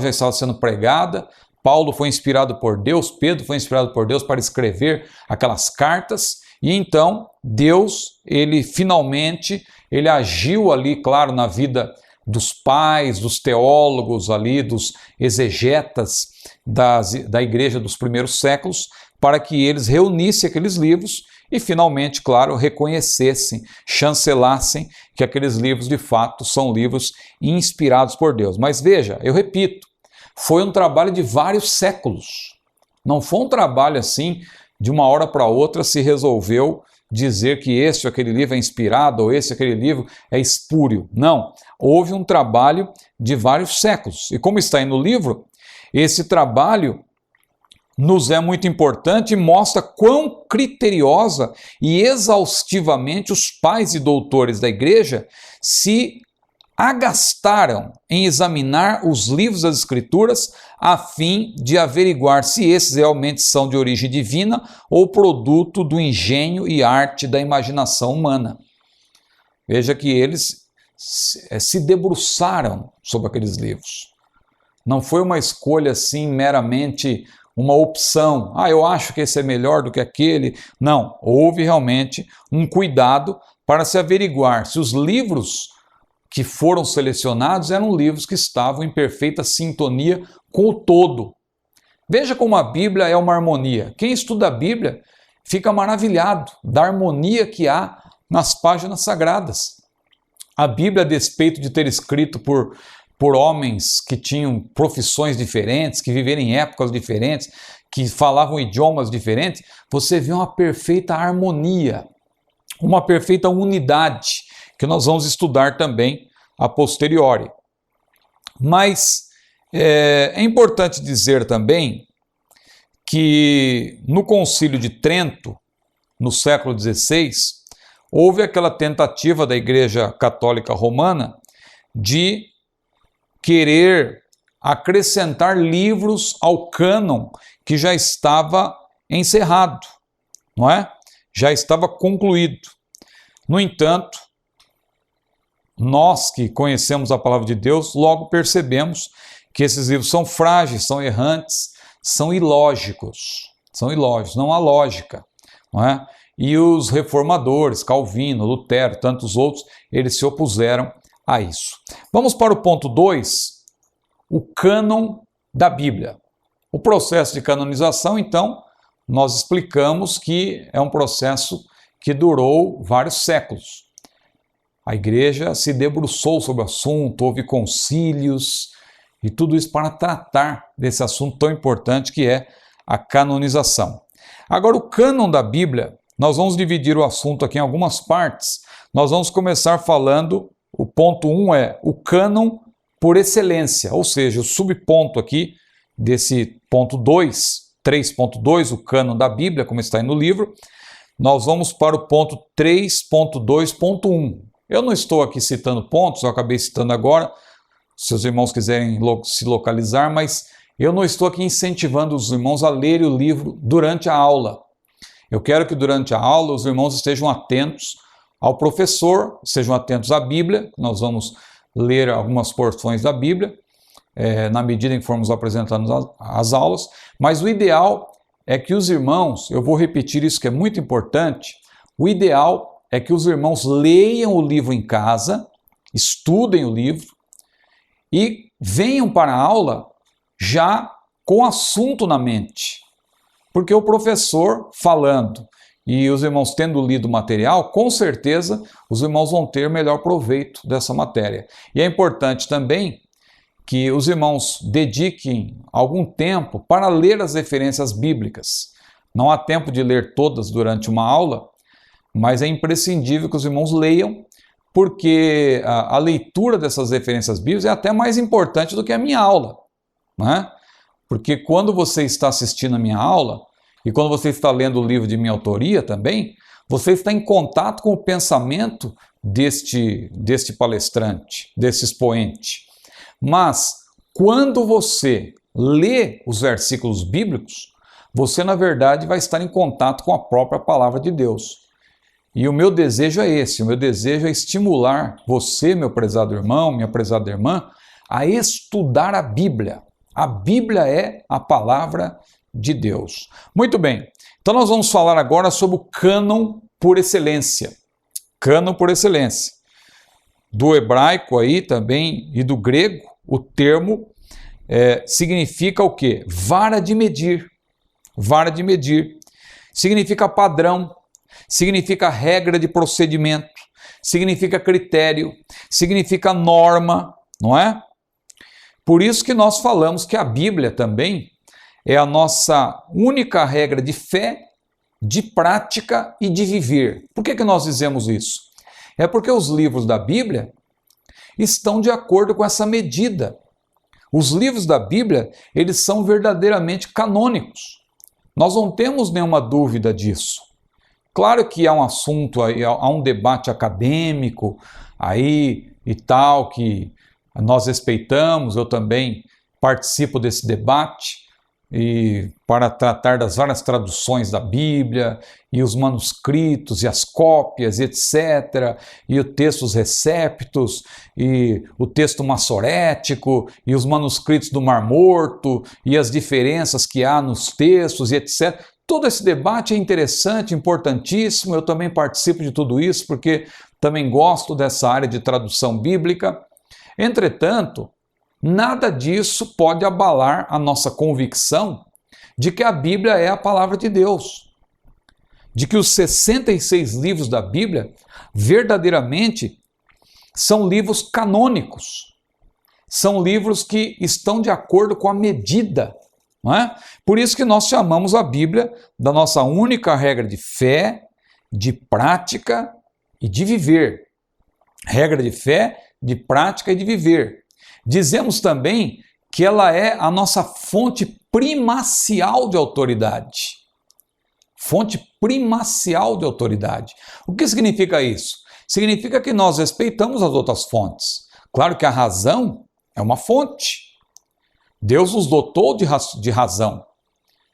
já estava sendo pregada, Paulo foi inspirado por Deus, Pedro foi inspirado por Deus para escrever aquelas cartas, e então Deus, ele finalmente, ele agiu ali, claro, na vida dos pais, dos teólogos ali, dos exegetas da igreja dos primeiros séculos, para que eles reunissem aqueles livros e finalmente, claro, reconhecessem, chancelassem que aqueles livros de fato são livros inspirados por Deus. Mas veja, eu repito, foi um trabalho de vários séculos. Não foi um trabalho assim, de uma hora para outra se resolveu dizer que esse ou aquele livro é inspirado ou esse ou aquele livro é espúrio. Não, houve um trabalho de vários séculos. E como está aí no livro, esse trabalho nos é muito importante e mostra quão criteriosa e exaustivamente os pais e doutores da igreja se agastaram em examinar os livros das Escrituras a fim de averiguar se esses realmente são de origem divina ou produto do engenho e arte da imaginação humana. Veja que eles se debruçaram sobre aqueles livros. Não foi uma escolha assim meramente uma opção, eu acho que esse é melhor do que aquele. Não, houve realmente um cuidado para se averiguar se os livros que foram selecionados eram livros que estavam em perfeita sintonia com o todo. Veja como a Bíblia é uma harmonia. Quem estuda a Bíblia fica maravilhado da harmonia que há nas páginas sagradas. A Bíblia, a despeito de ter escrito por homens que tinham profissões diferentes, que viveram em épocas diferentes, que falavam idiomas diferentes, você vê uma perfeita harmonia, uma perfeita unidade, que nós vamos estudar também a posteriori. Mas é importante dizer também que no Concílio de Trento, no século XVI, houve aquela tentativa da Igreja Católica Romana de querer acrescentar livros ao cânon que já estava encerrado, não é? Já estava concluído. No entanto, nós que conhecemos a palavra de Deus, logo percebemos que esses livros são frágeis, são errantes, são ilógicos. são ilógicos, não há lógica, não é? E os reformadores, Calvino, Lutero, tantos outros, eles se opuseram a isso. Vamos para o ponto 2, o cânon da Bíblia. O processo de canonização, então, nós explicamos que é um processo que durou vários séculos. A igreja se debruçou sobre o assunto, houve concílios e tudo isso para tratar desse assunto tão importante que é a canonização. Agora, o cânon da Bíblia, nós vamos dividir o assunto aqui em algumas partes. Nós vamos começar falando, o ponto 1 é o cânon por excelência, ou seja, o subponto aqui desse ponto 2, 3.2, o cânon da Bíblia, como está aí no livro, nós vamos para o ponto 3.2.1. Eu não estou aqui citando pontos, eu acabei citando agora, se os irmãos quiserem se localizar, mas eu não estou aqui incentivando os irmãos a lerem o livro durante a aula. Eu quero que durante a aula os irmãos estejam atentos ao professor, estejam atentos à Bíblia, nós vamos ler algumas porções da Bíblia, na medida em que formos apresentando as aulas, mas o ideal é que os irmãos, eu vou repetir isso que é muito importante, o ideal é que os irmãos leiam o livro em casa, estudem o livro e venham para a aula já com o assunto na mente. Porque o professor falando e os irmãos tendo lido o material, com certeza os irmãos vão ter melhor proveito dessa matéria. E é importante também que os irmãos dediquem algum tempo para ler as referências bíblicas. Não há tempo de ler todas durante uma aula, mas é imprescindível que os irmãos leiam, porque a leitura dessas referências bíblicas é até mais importante do que a minha aula, né? Porque quando você está assistindo a minha aula, e quando você está lendo o livro de minha autoria também, você está em contato com o pensamento deste palestrante, desse expoente. Mas, quando você lê os versículos bíblicos, você, na verdade, vai estar em contato com a própria palavra de Deus. E o meu desejo é esse, o meu desejo é estimular você, meu prezado irmão, minha prezada irmã, a estudar a Bíblia. A Bíblia é a palavra de Deus. Muito bem, então nós vamos falar agora sobre o cânon por excelência. Cânon por excelência. Do hebraico aí também e do grego, o termo significa o quê? Vara de medir. Vara de medir. Significa padrão, significa regra de procedimento, significa critério, significa norma, não é? Por isso que nós falamos que a Bíblia também é a nossa única regra de fé, de prática e de viver. Por que nós dizemos isso? É porque os livros da Bíblia estão de acordo com essa medida. Os livros da Bíblia, eles são verdadeiramente canônicos. Nós não temos nenhuma dúvida disso. Claro que há um assunto, há um debate acadêmico aí e tal, que nós respeitamos, eu também participo desse debate, e para tratar das várias traduções da Bíblia, e os manuscritos, e as cópias, etc., e os textos receptos, e o texto massorético, e os manuscritos do Mar Morto, e as diferenças que há nos textos, e etc. Todo esse debate é interessante, importantíssimo, eu também participo de tudo isso, porque também gosto dessa área de tradução bíblica. Entretanto, nada disso pode abalar a nossa convicção de que a Bíblia é a palavra de Deus, de que os 66 livros da Bíblia verdadeiramente são livros canônicos, são livros que estão de acordo com a medida, não é? Por isso que nós chamamos a Bíblia da nossa única regra de fé, de prática e de viver. Regra de fé, de prática e de viver. Dizemos também que ela é a nossa fonte primacial de autoridade. Fonte primacial de autoridade. O que significa isso? Significa que nós respeitamos as outras fontes. Claro que a razão é uma fonte. Deus nos dotou de razão.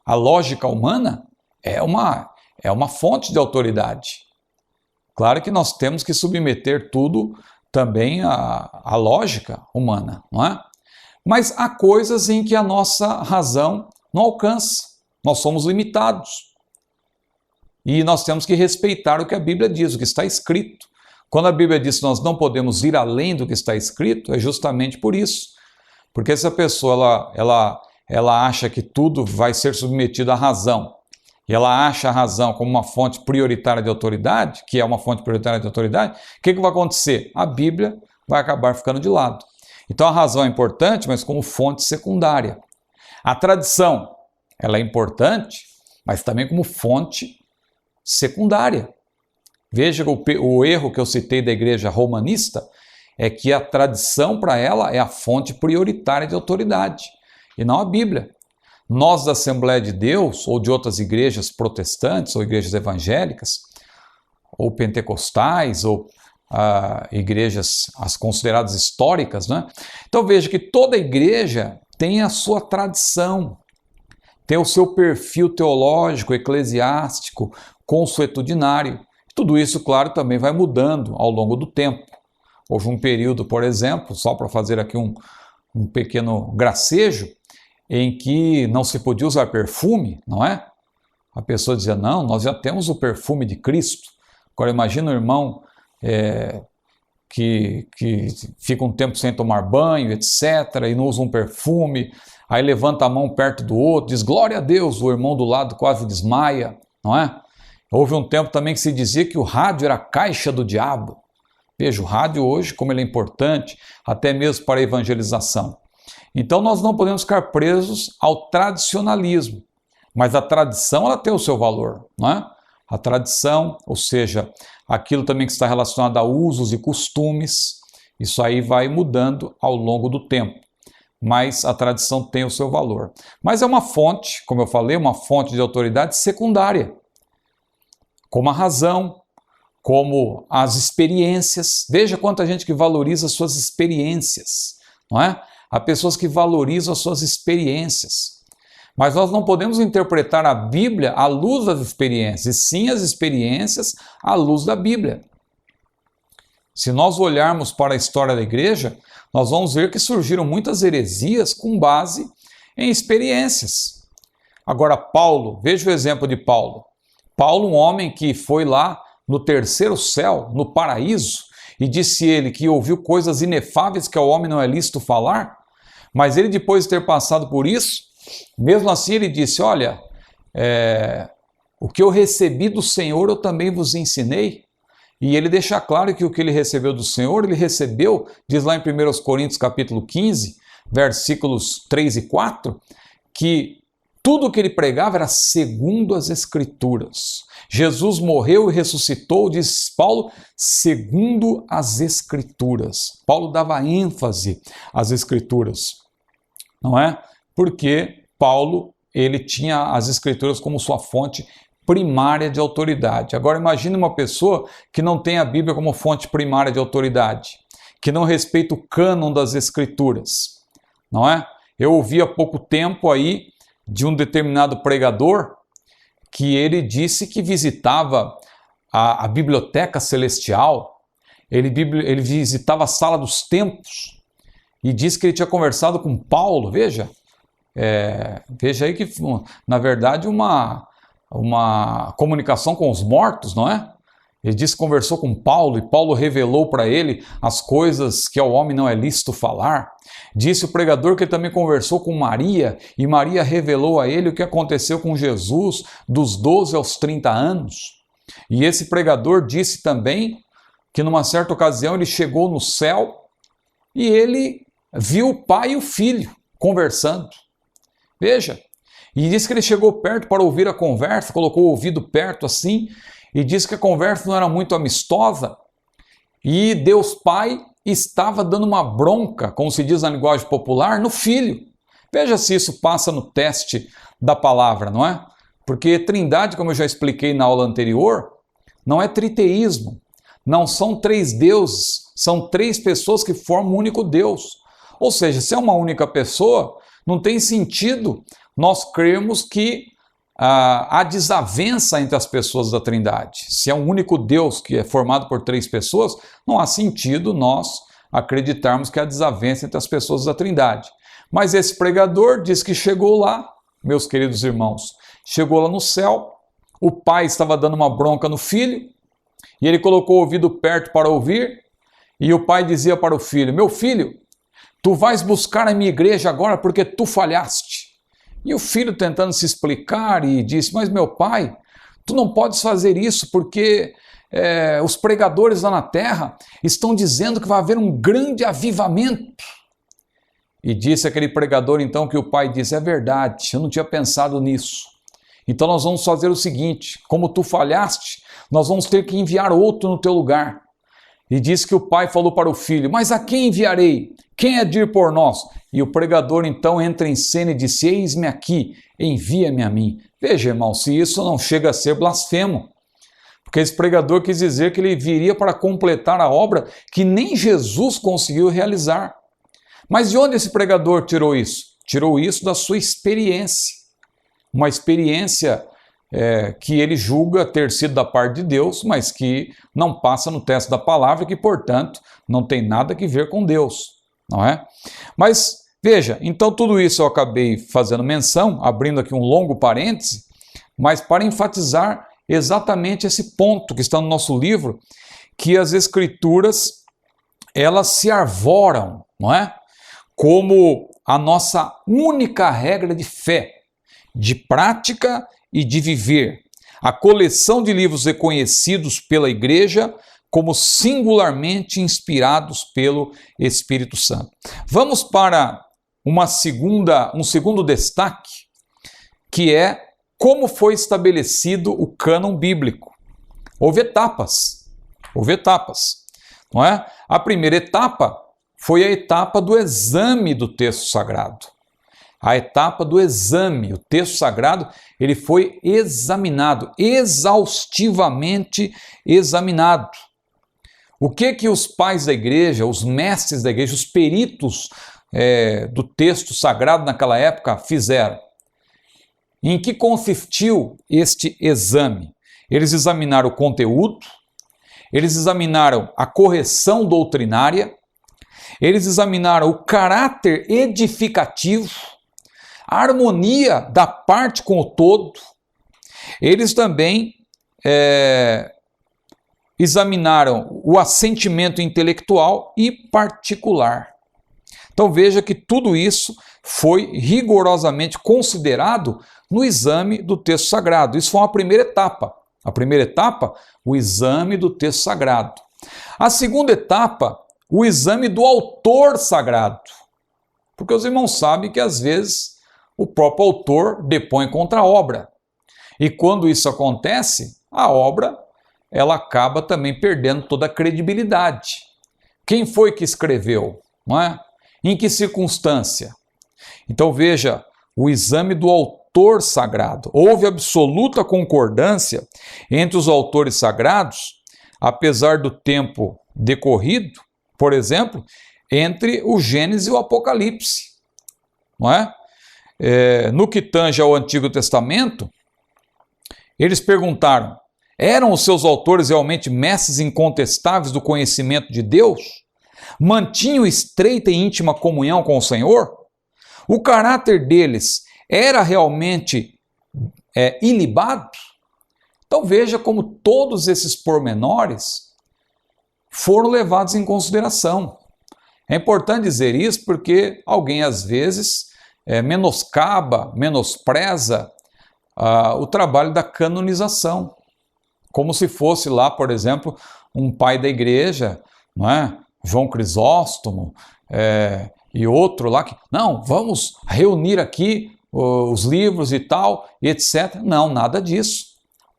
A lógica humana é uma fonte de autoridade. Claro que nós temos que submeter tudo também à lógica humana, não é? Mas há coisas em que a nossa razão não alcança. nós somos limitados. E nós temos que respeitar o que a Bíblia diz, o que está escrito. Quando a Bíblia diz que nós não podemos ir além do que está escrito, é justamente por isso. Porque se a pessoa ela acha que tudo vai ser submetido à razão, e ela acha a razão como uma fonte prioritária de autoridade, que é uma fonte prioritária de autoridade, o que vai acontecer? A Bíblia vai acabar ficando de lado. Então a razão é importante, mas como fonte secundária. A tradição, ela é importante, mas também como fonte secundária. Veja o erro que eu citei da igreja romanista, é que a tradição para ela é a fonte prioritária de autoridade, e não a Bíblia. Nós da Assembleia de Deus, ou de outras igrejas protestantes, ou igrejas evangélicas, ou pentecostais, ou igrejas as consideradas históricas, né? Então veja que toda igreja tem a sua tradição, tem o seu perfil teológico, eclesiástico, consuetudinário. Tudo isso, claro, também vai mudando ao longo do tempo. Houve um período, por exemplo, só para fazer aqui um pequeno gracejo, em que não se podia usar perfume, não é? A pessoa dizia, não, nós já temos o perfume de Cristo. Agora imagina um irmão que fica um tempo sem tomar banho, etc., e não usa um perfume, aí levanta a mão perto do outro, diz glória a Deus, o irmão do lado quase desmaia, não é? Houve um tempo também que se dizia que o rádio era a caixa do diabo. Veja, o rádio hoje, como ele é importante, até mesmo para a evangelização. Então nós não podemos ficar presos ao tradicionalismo, mas a tradição ela tem o seu valor, não é? A tradição, ou seja, aquilo também que está relacionado a usos e costumes, isso aí vai mudando ao longo do tempo, mas a tradição tem o seu valor. Mas é uma fonte, como eu falei, uma fonte de autoridade secundária, como a razão, como as experiências. Veja quanta gente que valoriza suas experiências, não é? Há pessoas que valorizam as suas experiências. Mas nós não podemos interpretar a Bíblia à luz das experiências, e sim as experiências à luz da Bíblia. Se nós olharmos para a história da igreja, nós vamos ver que surgiram muitas heresias com base em experiências. Agora, Paulo, veja o exemplo de Paulo. Paulo, um homem que foi lá no terceiro céu, no paraíso, e disse ele que ouviu coisas inefáveis que ao homem não é lícito falar, mas ele, depois de ter passado por isso, mesmo assim ele disse, olha, o que eu recebi do Senhor eu também vos ensinei. E ele deixa claro que o que ele recebeu do Senhor, ele recebeu, diz lá em 1 Coríntios capítulo 15, versículos 3 e 4, que tudo o que ele pregava era segundo as Escrituras. Jesus morreu e ressuscitou, diz Paulo, segundo as Escrituras. Paulo dava ênfase às Escrituras, não é? Porque Paulo, ele tinha as Escrituras como sua fonte primária de autoridade. Agora imagine uma pessoa que não tem a Bíblia como fonte primária de autoridade, que não respeita o cânon das Escrituras, não é? Eu ouvi há pouco tempo aí de um determinado pregador que ele disse que visitava a biblioteca celestial, ele visitava a sala dos tempos e disse que ele tinha conversado com Paulo. Veja aí que, na verdade, uma comunicação com os mortos, não é? Ele disse que conversou com Paulo e Paulo revelou para ele as coisas que ao homem não é lícito falar. Disse o pregador que ele também conversou com Maria e Maria revelou a ele o que aconteceu com Jesus dos 12 aos 30 anos. E esse pregador disse também que numa certa ocasião ele chegou no céu e ele viu o pai e o filho conversando. Veja, e disse que ele chegou perto para ouvir a conversa, colocou o ouvido perto assim, e disse que a conversa não era muito amistosa, e Deus Pai estava dando uma bronca, como se diz na linguagem popular, no filho. Veja se isso passa no teste da palavra, não é? Porque trindade, como eu já expliquei na aula anterior, não é triteísmo, não são três deuses, são três pessoas que formam um único Deus. Ou seja, se é uma única pessoa, não tem sentido nós crermos que há desavença entre as pessoas da Trindade. Se é um único Deus que é formado por três pessoas, não há sentido nós acreditarmos que há desavença entre as pessoas da Trindade. Mas esse pregador diz que chegou lá meus queridos irmãos, chegou lá no céu, o pai estava dando uma bronca no filho, e ele colocou o ouvido perto para ouvir, e o pai dizia para o filho: meu filho, tu vais buscar a minha igreja agora porque tu falhaste. E o filho tentando se explicar e disse: mas meu pai, tu não podes fazer isso porque os pregadores lá na terra estão dizendo que vai haver um grande avivamento. E disse aquele pregador então que o pai disse: é verdade, eu não tinha pensado nisso. Então nós vamos fazer o seguinte: como tu falhaste, nós vamos ter que enviar outro no teu lugar. E disse que o pai falou para o filho: mas a quem enviarei? Quem é de ir por nós? E o pregador então entra em cena e disse: eis-me aqui, envia-me a mim. Veja, irmão, se isso não chega a ser blasfemo. Porque esse pregador quis dizer que ele viria para completar a obra que nem Jesus conseguiu realizar. Mas de onde esse pregador tirou isso? Tirou isso da sua experiência. Uma experiência que ele julga ter sido da parte de Deus, mas que não passa no teste da palavra, que, portanto, não tem nada a ver com Deus, não é? Mas, veja, então tudo isso eu acabei fazendo menção, abrindo aqui um longo parêntese, mas para enfatizar exatamente esse ponto que está no nosso livro, que as Escrituras, elas se arvoram, não é? Como a nossa única regra de fé, de prática e de viver. A coleção de livros reconhecidos pela Igreja como singularmente inspirados pelo Espírito Santo. Vamos para um segundo destaque, que é como foi estabelecido o cânon bíblico. Houve etapas, não é? A primeira etapa foi a etapa do exame do texto sagrado. A etapa do exame, o texto sagrado, ele foi examinado, exaustivamente examinado. O que os pais da igreja, os mestres da igreja, os peritos do texto sagrado naquela época fizeram? Em que consistiu este exame? Eles examinaram o conteúdo, eles examinaram a correção doutrinária, eles examinaram o caráter edificativo, a harmonia da parte com o todo. Eles também examinaram o assentimento intelectual e particular. Então veja que tudo isso foi rigorosamente considerado no exame do texto sagrado. Isso foi uma primeira etapa. A primeira etapa, o exame do texto sagrado. A segunda etapa, o exame do autor sagrado. Porque os irmãos sabem que às vezes o próprio autor depõe contra a obra. E quando isso acontece, a obra ela acaba também perdendo toda a credibilidade. Quem foi que escreveu? Não é? Em que circunstância? Então veja, o exame do autor sagrado. Houve absoluta concordância entre os autores sagrados, apesar do tempo decorrido, por exemplo, entre o Gênesis e o Apocalipse. Não é? No que tange ao Antigo Testamento, eles perguntaram: eram os seus autores realmente mestres incontestáveis do conhecimento de Deus? Mantinham estreita e íntima comunhão com o Senhor? O caráter deles era realmente ilibado? Então veja como todos esses pormenores foram levados em consideração. É importante dizer isso porque alguém às vezes menospreza o trabalho da canonização, como se fosse lá, por exemplo, um pai da igreja, não é? João Crisóstomo e outro lá que, não, vamos reunir aqui os livros e tal, e etc. Não, nada disso.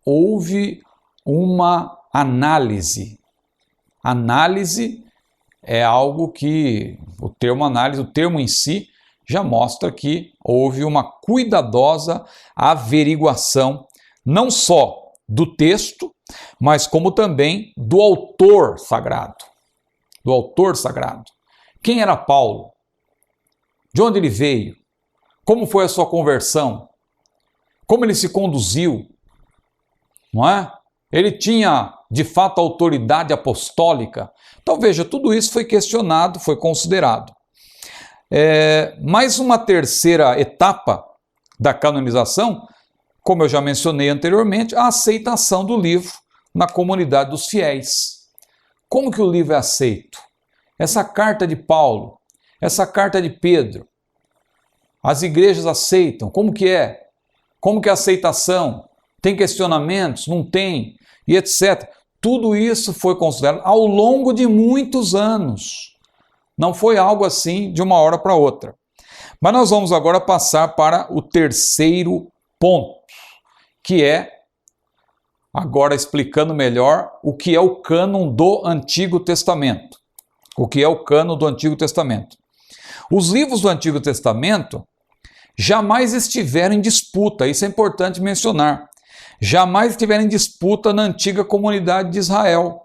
Houve uma análise. Análise é algo que, o termo análise, o termo em si, já mostra que houve uma cuidadosa averiguação, não só do texto, mas como também do autor sagrado. Do autor sagrado. Quem era Paulo? De onde ele veio? Como foi a sua conversão? Como ele se conduziu? Não é? Ele tinha, de fato, autoridade apostólica? Então, veja, tudo isso foi questionado, foi considerado. Mais uma terceira etapa da canonização, como eu já mencionei anteriormente, a aceitação do livro na comunidade dos fiéis. Como que o livro é aceito? Essa carta de Paulo, essa carta de Pedro, as igrejas aceitam? Como que é? Como que é a aceitação? Tem questionamentos? Não tem? E etc. Tudo isso foi considerado ao longo de muitos anos. Não foi algo assim de uma hora para outra. Mas nós vamos agora passar para o terceiro ponto, que é, agora explicando melhor, o que é o cânon do Antigo Testamento. O que é o cânon do Antigo Testamento? Os livros do Antigo Testamento jamais estiveram em disputa, isso é importante mencionar. Jamais estiveram em disputa na antiga comunidade de Israel. Ou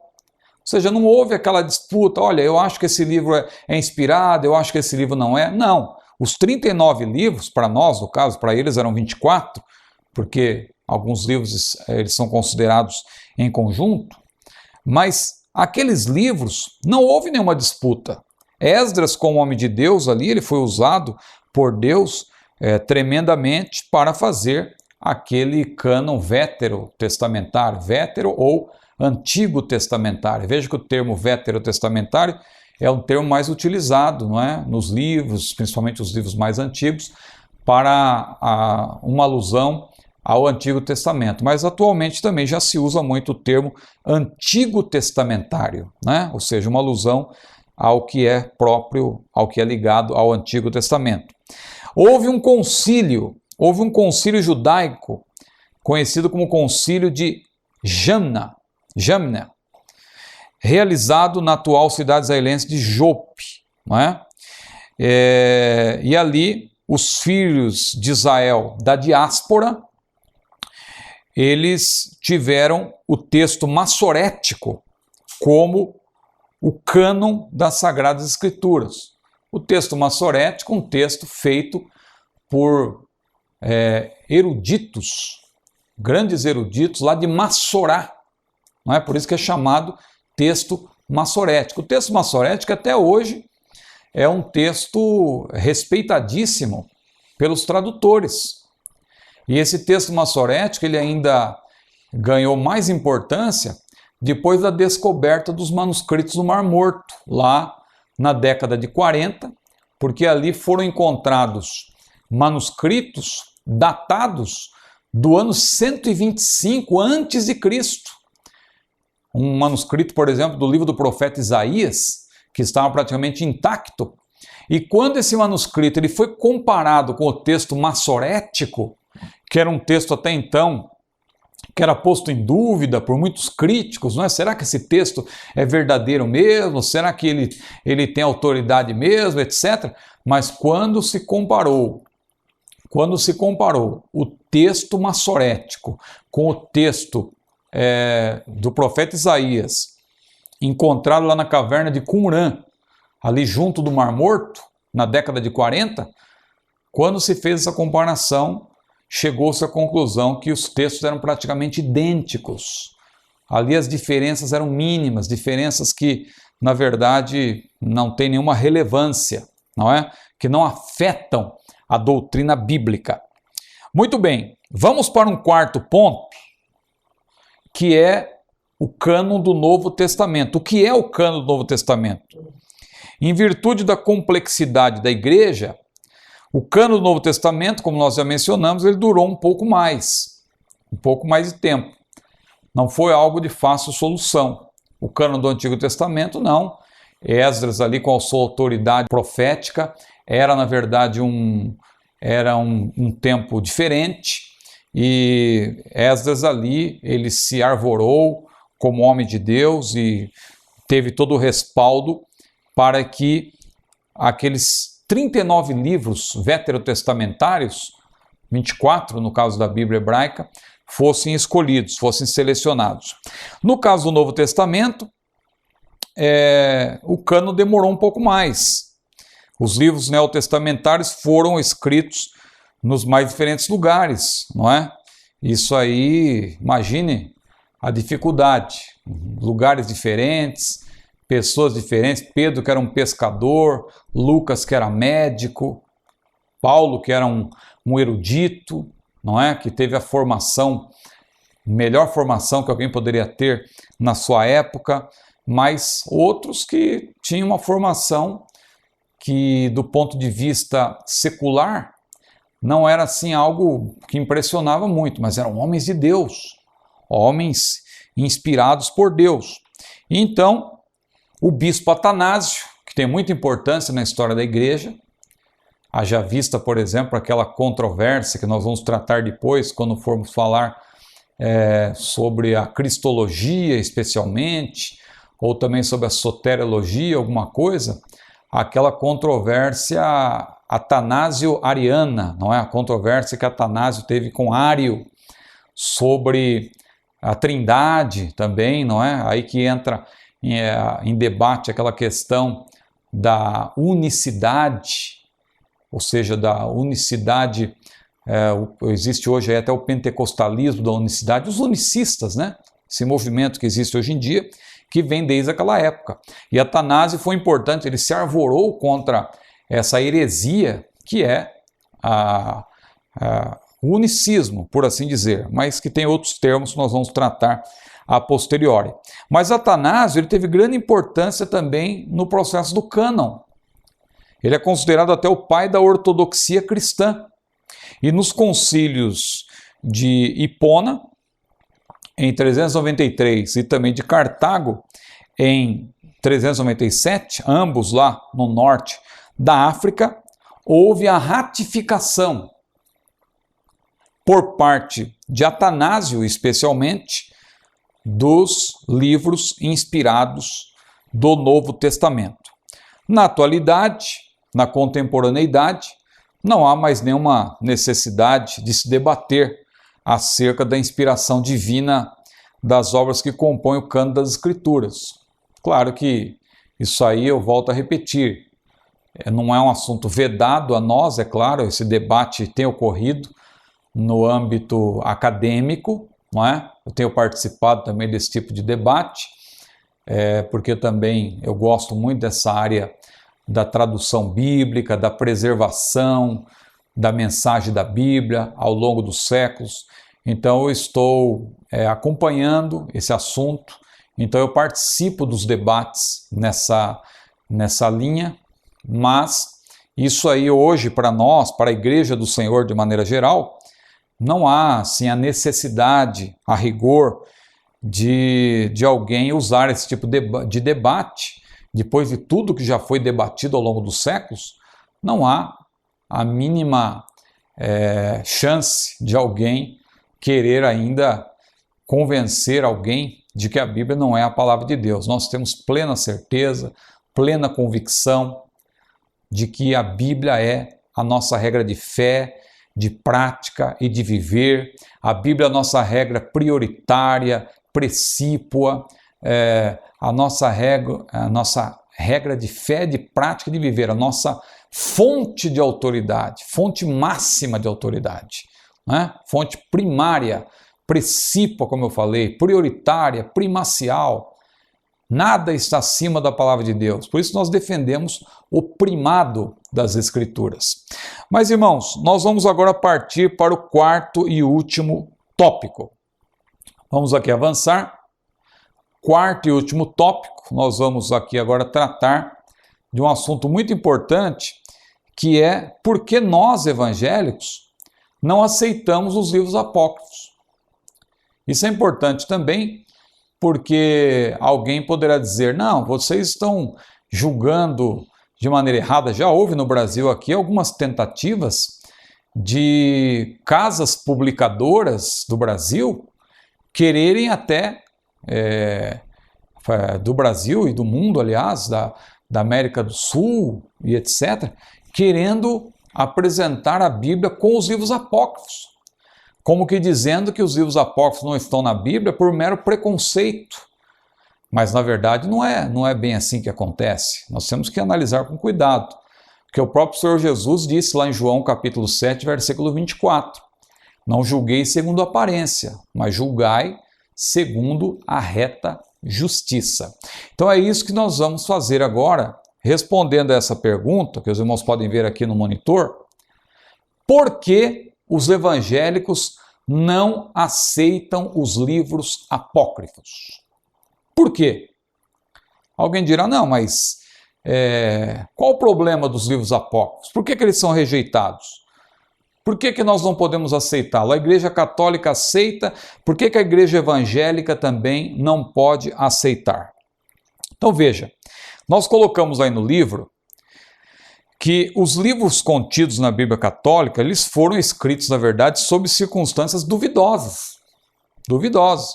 seja, não houve aquela disputa, olha, eu acho que esse livro é inspirado, eu acho que esse livro não é. Não, os 39 livros, para nós, no caso, para eles eram 24, porque alguns livros eles são considerados em conjunto, mas aqueles livros não houve nenhuma disputa. Esdras, como homem de Deus ali, ele foi usado por Deus tremendamente para fazer aquele cânon veterotestamentário, vetero ou antigo testamentário. Veja que o termo veterotestamentário é um termo mais utilizado, não é? Nos livros, principalmente os livros mais antigos, para uma alusão ao Antigo Testamento. Mas atualmente também já se usa muito o termo Antigo Testamentário, né? Ou seja, uma alusão ao que é próprio, ao que é ligado ao Antigo Testamento. Houve um concílio judaico, conhecido como Concílio de Jamna, realizado na atual cidade israelense de Jope, não é? E ali os filhos de Israel da diáspora, eles tiveram o texto massorético como o cânon das Sagradas Escrituras. O texto massorético, um texto feito por eruditos, grandes eruditos lá de Massorá, não é? Por isso que é chamado texto massorético. O texto massorético até hoje é um texto respeitadíssimo pelos tradutores. E esse texto massorético ele ainda ganhou mais importância depois da descoberta dos manuscritos do Mar Morto, lá na década de 40, porque ali foram encontrados manuscritos datados do ano 125 a.C. Um manuscrito, por exemplo, do livro do profeta Isaías, que estava praticamente intacto. E quando esse manuscrito ele foi comparado com o texto massorético, que era um texto até então que era posto em dúvida por muitos críticos, não é? Será que esse texto é verdadeiro mesmo? Será que ele tem autoridade mesmo, etc. Mas quando se comparou o texto massorético com o texto do profeta Isaías, encontrado lá na caverna de Qumran, ali junto do Mar Morto, na década de 40, quando se fez essa comparação, chegou-se à conclusão que os textos eram praticamente idênticos. Ali as diferenças eram mínimas, diferenças que, na verdade, não têm nenhuma relevância, não é? Que não afetam a doutrina bíblica. Muito bem, vamos para um quarto ponto, que é o cânon do Novo Testamento. O que é o cânon do Novo Testamento? Em virtude da complexidade da igreja, o cânon do Novo Testamento, como nós já mencionamos, ele durou um pouco mais de tempo. Não foi algo de fácil solução. O cânon do Antigo Testamento, não. Esdras ali com a sua autoridade profética, era na verdade um tempo diferente, e Esdras ali, ele se arvorou como homem de Deus e teve todo o respaldo para que aqueles 39 livros veterotestamentários, 24 no caso da Bíblia hebraica, fossem escolhidos, fossem selecionados. No caso do Novo Testamento, o cânon demorou um pouco mais. Os livros neotestamentários foram escritos nos mais diferentes lugares, não é? Isso aí, imagine a dificuldade. Lugares diferentes, pessoas diferentes. Pedro, que era um pescador, Lucas, que era médico, Paulo, que era um erudito, não é? Que teve a formação, melhor formação que alguém poderia ter na sua época, mas outros que tinham uma formação que, do ponto de vista secular, não era assim algo que impressionava muito, mas eram homens de Deus, homens inspirados por Deus. E então, o bispo Atanásio, que tem muita importância na história da igreja, haja vista, por exemplo, aquela controvérsia que nós vamos tratar depois, quando formos falar sobre a cristologia especialmente, ou também sobre a soteriologia, alguma coisa, aquela controvérsia atanásio-ariana, não é? A controvérsia que Atanásio teve com Ário sobre a Trindade também, não é? Aí que entra em debate aquela questão da unicidade, ou seja, da unicidade, existe hoje até o pentecostalismo da unicidade, os unicistas, né? Esse movimento que existe hoje em dia, que vem desde aquela época. E Atanásio foi importante, ele se arvorou contra essa heresia que é o unicismo, por assim dizer, mas que tem outros termos que nós vamos tratar a posteriori. Mas Atanásio ele teve grande importância também no processo do cânon. Ele é considerado até o pai da ortodoxia cristã. E nos concílios de Hipona, em 393, e também de Cartago, em 397, ambos lá no norte da África, houve a ratificação por parte de Atanásio, especialmente, dos livros inspirados do Novo Testamento. Na atualidade, na contemporaneidade, não há mais nenhuma necessidade de se debater acerca da inspiração divina das obras que compõem o cânon das Escrituras. Claro que isso aí eu volto a repetir, não é um assunto vedado a nós, é claro, esse debate tem ocorrido no âmbito acadêmico, não é? Eu tenho participado também desse tipo de debate, porque também eu gosto muito dessa área da tradução bíblica, da preservação da mensagem da Bíblia ao longo dos séculos. Então eu estou acompanhando esse assunto, então eu participo dos debates nessa linha, mas isso aí hoje para nós, para a Igreja do Senhor de maneira geral, não há assim, a necessidade, a rigor, de alguém usar esse tipo de debate, depois de tudo que já foi debatido ao longo dos séculos, não há a mínima chance de alguém querer ainda convencer alguém de que a Bíblia não é a palavra de Deus. Nós temos plena certeza, plena convicção de que a Bíblia é a nossa regra de fé, de prática e de viver. A Bíblia é a nossa regra prioritária, precípua, a nossa regra de fé, de prática e de viver, a nossa fonte de autoridade, fonte máxima de autoridade, né? Fonte primária, precípua, como eu falei, prioritária, primacial. Nada está acima da palavra de Deus. Por isso nós defendemos o primado das Escrituras. Mas, irmãos, nós vamos agora partir para o quarto e último tópico. Vamos aqui avançar. Quarto e último tópico, nós vamos aqui agora tratar de um assunto muito importante, que é por que nós, evangélicos, não aceitamos os livros apócrifos. Isso é importante também, porque alguém poderá dizer, não, vocês estão julgando de maneira errada. Já houve no Brasil aqui algumas tentativas de casas publicadoras do Brasil quererem até, do Brasil e do mundo, aliás, da América do Sul e etc., querendo apresentar a Bíblia com os livros apócrifos, como que dizendo que os livros apócrifos não estão na Bíblia por mero preconceito. Mas, na verdade, não é bem assim que acontece. Nós temos que analisar com cuidado. Porque o próprio Senhor Jesus disse lá em João capítulo 7, versículo 24, não julgueis segundo a aparência, mas julgai segundo a reta justiça. Então é isso que nós vamos fazer agora, respondendo a essa pergunta, que os irmãos podem ver aqui no monitor. por que os evangélicos não aceitam os livros apócrifos. Por quê? Alguém dirá, não, mas qual o problema dos livros apócrifos? Por que eles são rejeitados? Por que nós não podemos aceitá-lo? A Igreja Católica aceita, por que a Igreja Evangélica também não pode aceitar? Então veja, nós colocamos aí no livro que os livros contidos na Bíblia Católica, eles foram escritos, na verdade, sob circunstâncias duvidosas. Duvidosas.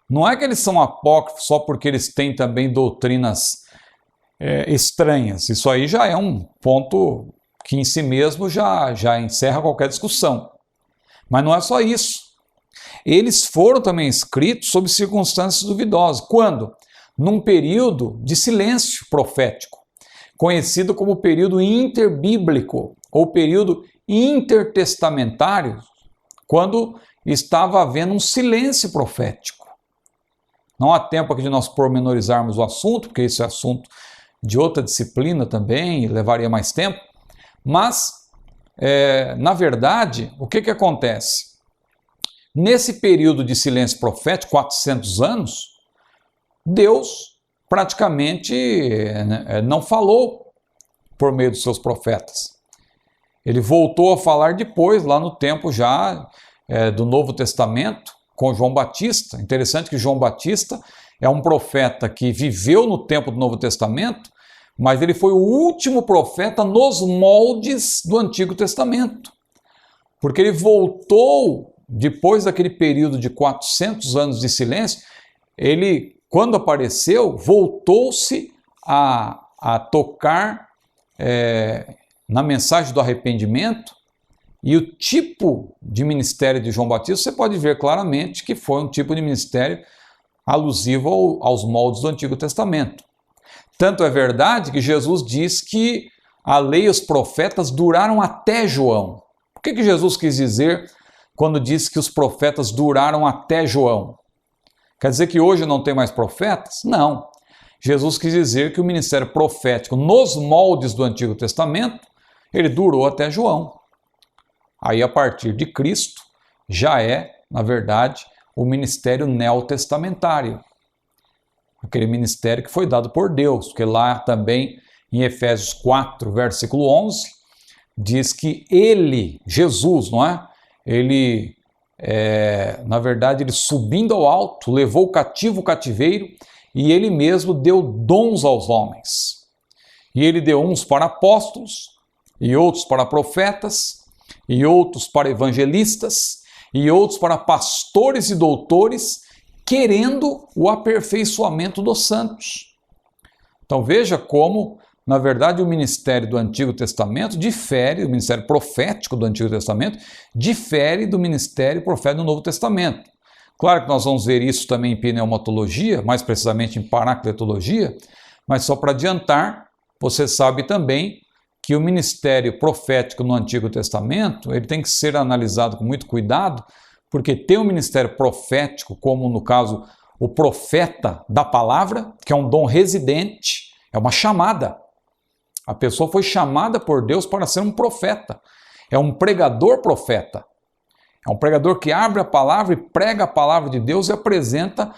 Não é que eles são apócrifos só porque eles têm também doutrinas estranhas. Isso aí já é um ponto que em si mesmo já encerra qualquer discussão. Mas não é só isso. Eles foram também escritos sob circunstâncias duvidosas. Quando? Num período de silêncio profético, conhecido como período interbíblico ou período intertestamentário, quando estava havendo um silêncio profético. Não há tempo aqui de nós pormenorizarmos o assunto, porque esse é assunto de outra disciplina também, e levaria mais tempo, mas, na verdade, o que acontece? Nesse período de silêncio profético, 400 anos, Deus praticamente não falou por meio dos seus profetas. Ele voltou a falar depois, lá no tempo já do Novo Testamento, com João Batista. Interessante que João Batista é um profeta que viveu no tempo do Novo Testamento, mas ele foi o último profeta nos moldes do Antigo Testamento. Porque ele voltou, depois daquele período de 400 anos de silêncio, ele, quando apareceu, voltou-se a tocar na mensagem do arrependimento, e o tipo de ministério de João Batista, você pode ver claramente que foi um tipo de ministério alusivo aos moldes do Antigo Testamento. Tanto é verdade que Jesus diz que a lei e os profetas duraram até João. O que Jesus quis dizer quando disse que os profetas duraram até João? Quer dizer que hoje não tem mais profetas? Não. Jesus quis dizer que o ministério profético nos moldes do Antigo Testamento, ele durou até João. Aí, a partir de Cristo, já na verdade, o ministério neotestamentário. Aquele ministério que foi dado por Deus, porque lá também, em Efésios 4, versículo 11, diz que ele, Jesus, não é? Ele, na verdade, ele subindo ao alto, levou cativo o cativeiro e ele mesmo deu dons aos homens. E ele deu uns para apóstolos, e outros para profetas, e outros para evangelistas, e outros para pastores e doutores, querendo o aperfeiçoamento dos santos. Então veja como, na verdade, o ministério do Antigo Testamento difere, o ministério profético do Antigo Testamento, difere do ministério profético do Novo Testamento. Claro que nós vamos ver isso também em pneumatologia, mais precisamente em paracletologia, mas só para adiantar, você sabe também que o ministério profético no Antigo Testamento, ele tem que ser analisado com muito cuidado, porque tem um ministério profético, como no caso o profeta da palavra, que é um dom residente, é uma chamada. A pessoa foi chamada por Deus para ser um profeta. É um pregador profeta. É um pregador que abre a palavra e prega a palavra de Deus e apresenta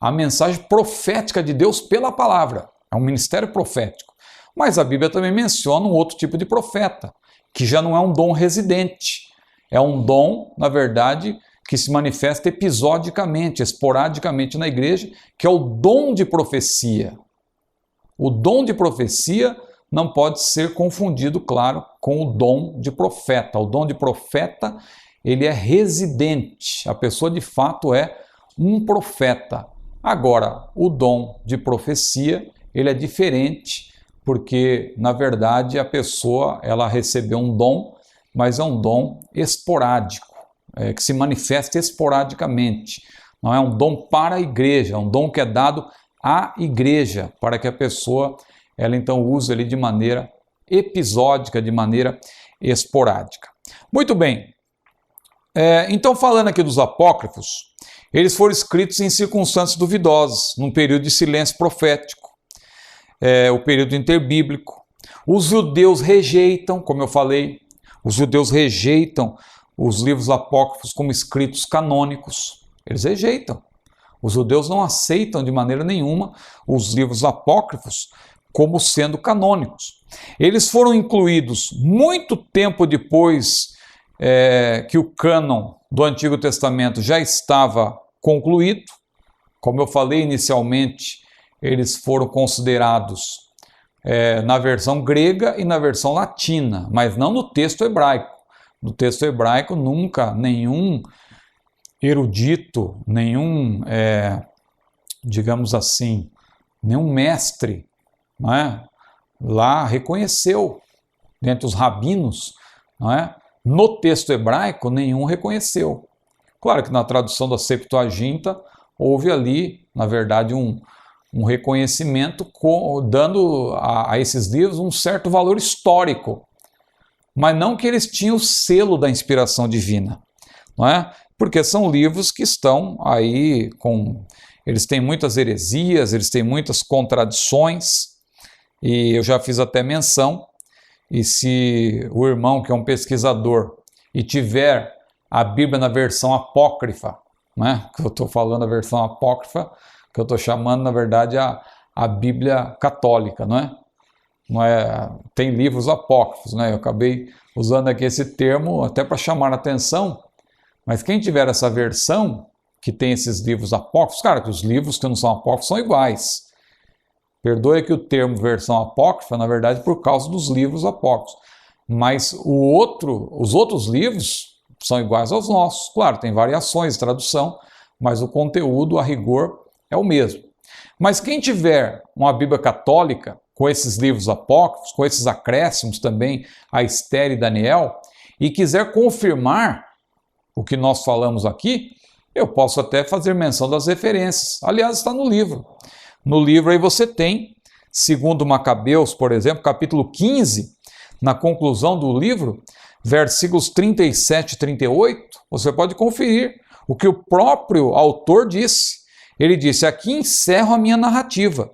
a mensagem profética de Deus pela palavra. É um ministério profético. Mas a Bíblia também menciona um outro tipo de profeta, que já não é um dom residente. É um dom, na verdade, que se manifesta episodicamente, esporadicamente na igreja, que é o dom de profecia. O dom de profecia não pode ser confundido, claro, com o dom de profeta. O dom de profeta, ele é residente. A pessoa, de fato, é um profeta. Agora, o dom de profecia, ele é diferente, porque, na verdade, a pessoa ela recebeu um dom, mas é um dom esporádico, que se manifesta esporadicamente. Não é um dom para a igreja, é um dom que é dado à igreja, para que a pessoa ela então use ele de maneira episódica, de maneira esporádica. Muito bem, então falando aqui dos apócrifos, eles foram escritos em circunstâncias duvidosas, num período de silêncio profético, o período interbíblico. Os judeus rejeitam, como eu falei, Os judeus rejeitam os livros apócrifos como escritos canônicos. Eles rejeitam. Os judeus não aceitam de maneira nenhuma os livros apócrifos como sendo canônicos. Eles foram incluídos muito tempo depois que o cânon do Antigo Testamento já estava concluído. Como eu falei inicialmente, eles foram considerados na versão grega e na versão latina, mas não no texto hebraico. No texto hebraico, nunca nenhum erudito, nenhum, digamos assim, nenhum mestre, não é, lá reconheceu, dentre os rabinos, não é, no texto hebraico, nenhum reconheceu. Claro que na tradução da Septuaginta, houve ali, na verdade, um reconhecimento dando a esses livros um certo valor histórico, mas não que eles tinham o selo da inspiração divina, não é? Porque são livros que estão aí eles têm muitas heresias, eles têm muitas contradições, e eu já fiz até menção, e se o irmão que é um pesquisador e tiver a Bíblia na versão apócrifa, né, que eu estou falando a versão apócrifa, que eu estou chamando, na verdade, a Bíblia católica, não é? Não é? Tem livros apócrifos, né? Eu acabei usando aqui esse termo até para chamar a atenção, mas quem tiver essa versão, que tem esses livros apócrifos, cara, que os livros que não são apócrifos são iguais. Perdoe que o termo versão apócrifa, na verdade, por causa dos livros apócrifos. Mas os outros livros são iguais aos nossos. Claro, tem variações de tradução, mas o conteúdo, a rigor, é o mesmo. Mas quem tiver uma Bíblia católica, com esses livros apócrifos, com esses acréscimos também, a Esther e Daniel, e quiser confirmar o que nós falamos aqui, eu posso até fazer menção das referências. Aliás, está no livro. No livro aí você tem, segundo Macabeus, por exemplo, capítulo 15, na conclusão do livro, versículos 37 e 38, você pode conferir o que o próprio autor disse. Ele disse: aqui encerro a minha narrativa.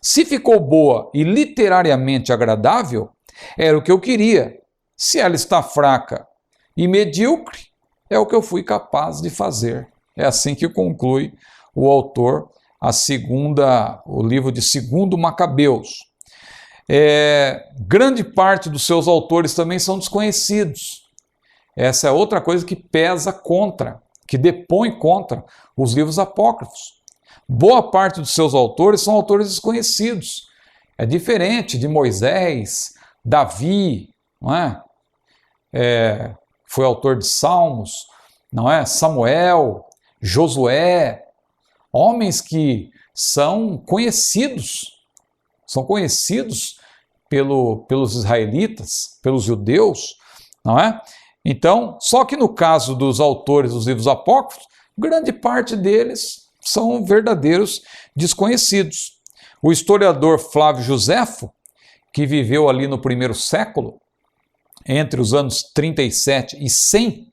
Se ficou boa e literariamente agradável, era o que eu queria. Se ela está fraca e medíocre, é o que eu fui capaz de fazer. É assim que conclui o autor o livro de 2 Macabeus. Grande parte dos seus autores também são desconhecidos. Essa é outra coisa que pesa contra, que depõe contra os livros apócrifos. Boa parte dos seus autores são autores desconhecidos. É diferente de Moisés, Davi, não é? Foi autor de Salmos, não é? Samuel, Josué, homens que são conhecidos pelos israelitas, pelos judeus, não é? Então, só que no caso dos autores dos livros apócrifos, grande parte deles são verdadeiros desconhecidos. O historiador Flávio Joséfo, que viveu ali no primeiro século, entre os anos 37 e 100,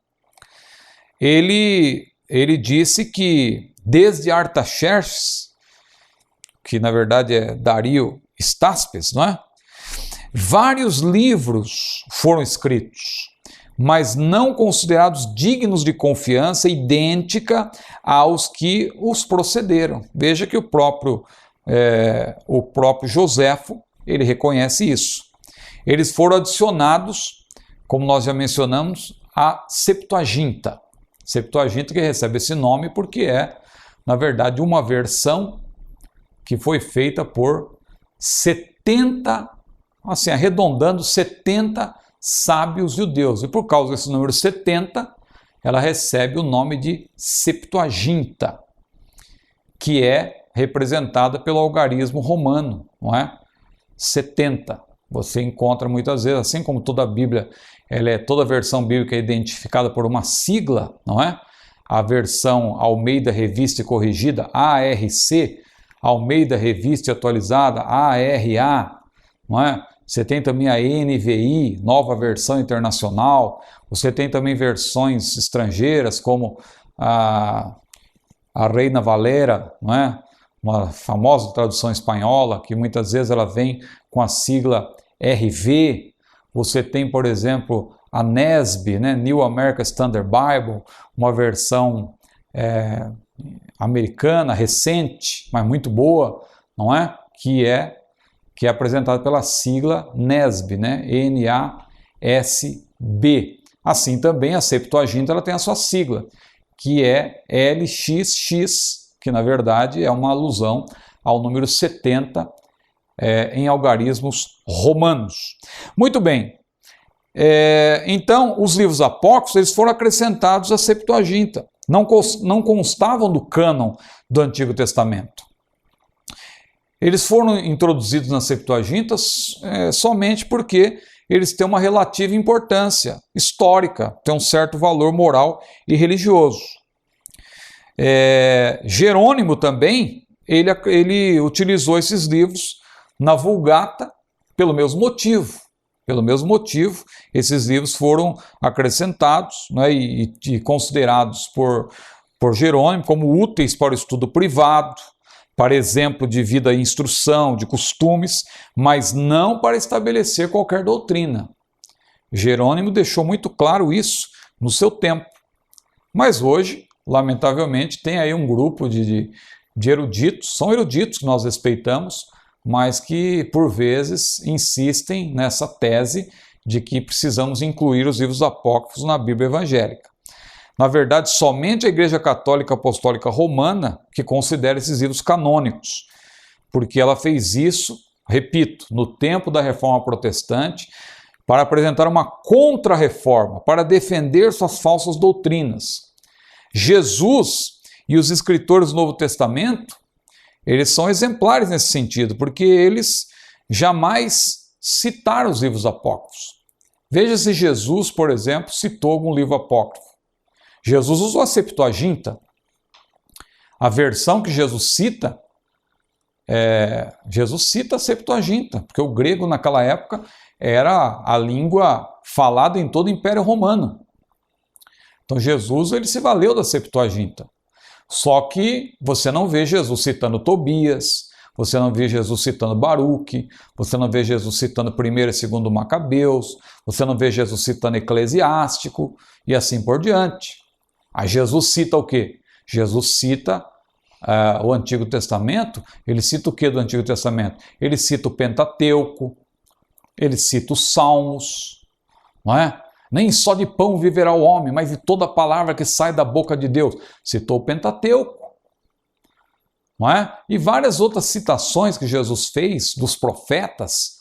ele disse que desde Artaxerxes, que na verdade é Dario Staspes, não é? Vários livros foram escritos, mas não considerados dignos de confiança idêntica aos que os procederam. Veja que o próprio Joséfo, ele reconhece isso. Eles foram adicionados, como nós já mencionamos, à Septuaginta. Septuaginta que recebe esse nome porque é, na verdade, uma versão que foi feita por 70, assim, arredondando 70 sábios judeus. E por causa desse número 70, ela recebe o nome de Septuaginta, que é representada pelo algarismo romano, não é? 70. Você encontra muitas vezes, assim como toda a Bíblia, toda a versão bíblica é identificada por uma sigla, não é? A versão Almeida Revista e Corrigida, ARC, Almeida Revista e Atualizada, ARA, não é? Você tem também a NVI, Nova Versão Internacional. Você tem também versões estrangeiras, como a Reina Valera, não é? Uma famosa tradução espanhola, que muitas vezes ela vem com a sigla RV. Você tem, por exemplo, a NASB, né, New American Standard Bible, uma versão americana, recente, mas muito boa, não é? Que é apresentada pela sigla NASB, né? NASB. Assim também a Septuaginta ela tem a sua sigla, que é LXX, que na verdade é uma alusão ao número 70 em algarismos romanos. Muito bem. Então, os livros apócrifos eles foram acrescentados à Septuaginta. Não constavam do cânon do Antigo Testamento. Eles foram introduzidos na Septuaginta somente porque eles têm uma relativa importância histórica, têm um certo valor moral e religioso. Jerônimo também, ele utilizou esses livros na Vulgata pelo mesmo motivo. Pelo mesmo motivo, esses livros foram acrescentados, né, e considerados por Jerônimo como úteis para o estudo privado, para exemplo de vida e instrução, de costumes, mas não para estabelecer qualquer doutrina. Jerônimo deixou muito claro isso no seu tempo. Mas hoje, lamentavelmente, tem aí um grupo de eruditos, são eruditos que nós respeitamos, mas que, por vezes, insistem nessa tese de que precisamos incluir os livros apócrifos na Bíblia evangélica. Na verdade, somente a Igreja Católica Apostólica Romana que considera esses livros canônicos, porque ela fez isso, repito, no tempo da Reforma Protestante, para apresentar uma contra-reforma, para defender suas falsas doutrinas. Jesus e os escritores do Novo Testamento, eles são exemplares nesse sentido, porque eles jamais citaram os livros apócrifos. Veja se Jesus, por exemplo, citou algum livro apócrifo. Jesus usou a Septuaginta. A versão que Jesus cita a Septuaginta, porque o grego naquela época era a língua falada em todo o Império Romano. Então Jesus ele se valeu da Septuaginta. Só que você não vê Jesus citando Tobias, você não vê Jesus citando Baruque, você não vê Jesus citando 1º e 2º Macabeus, você não vê Jesus citando Eclesiástico e assim por diante. Aí Jesus cita o quê? Jesus cita o Antigo Testamento. Ele cita o que do Antigo Testamento? Ele cita o Pentateuco, ele cita os Salmos, não é? Nem só de pão viverá o homem, mas de toda palavra que sai da boca de Deus. Citou o Pentateuco, não é? E várias outras citações que Jesus fez dos profetas,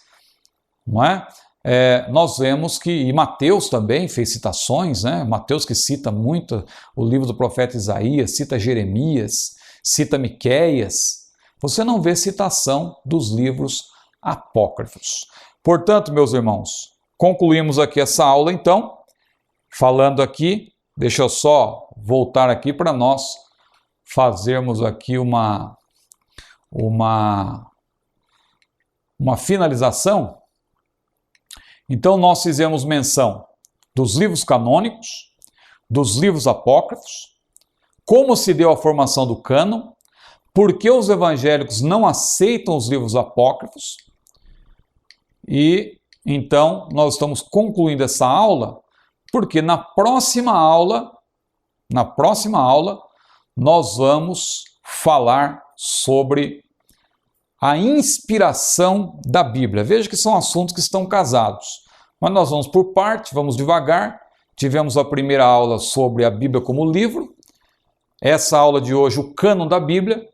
não é? Nós vemos que, e Mateus também fez citações, né? Mateus que cita muito o livro do profeta Isaías, cita Jeremias, cita Miqueias. Você não vê citação dos livros apócrifos. Portanto, meus irmãos, concluímos aqui essa aula, então, falando aqui, deixa eu só voltar aqui para nós fazermos aqui uma finalização. Então, nós fizemos menção dos livros canônicos, dos livros apócrifos, como se deu a formação do cânon, por que os evangélicos não aceitam os livros apócrifos, e então nós estamos concluindo essa aula, porque na próxima aula nós vamos falar sobre a inspiração da Bíblia. Veja que são assuntos que estão casados, mas nós vamos por parte, vamos devagar. Tivemos a primeira aula sobre a Bíblia como livro, essa aula de hoje o cânon da Bíblia,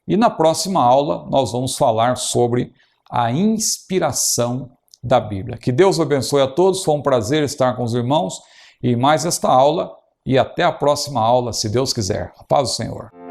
e na próxima aula nós vamos falar sobre a inspiração da Bíblia. Que Deus abençoe a todos, foi um prazer estar com os irmãos e mais esta aula, e até a próxima aula, se Deus quiser. A paz do Senhor.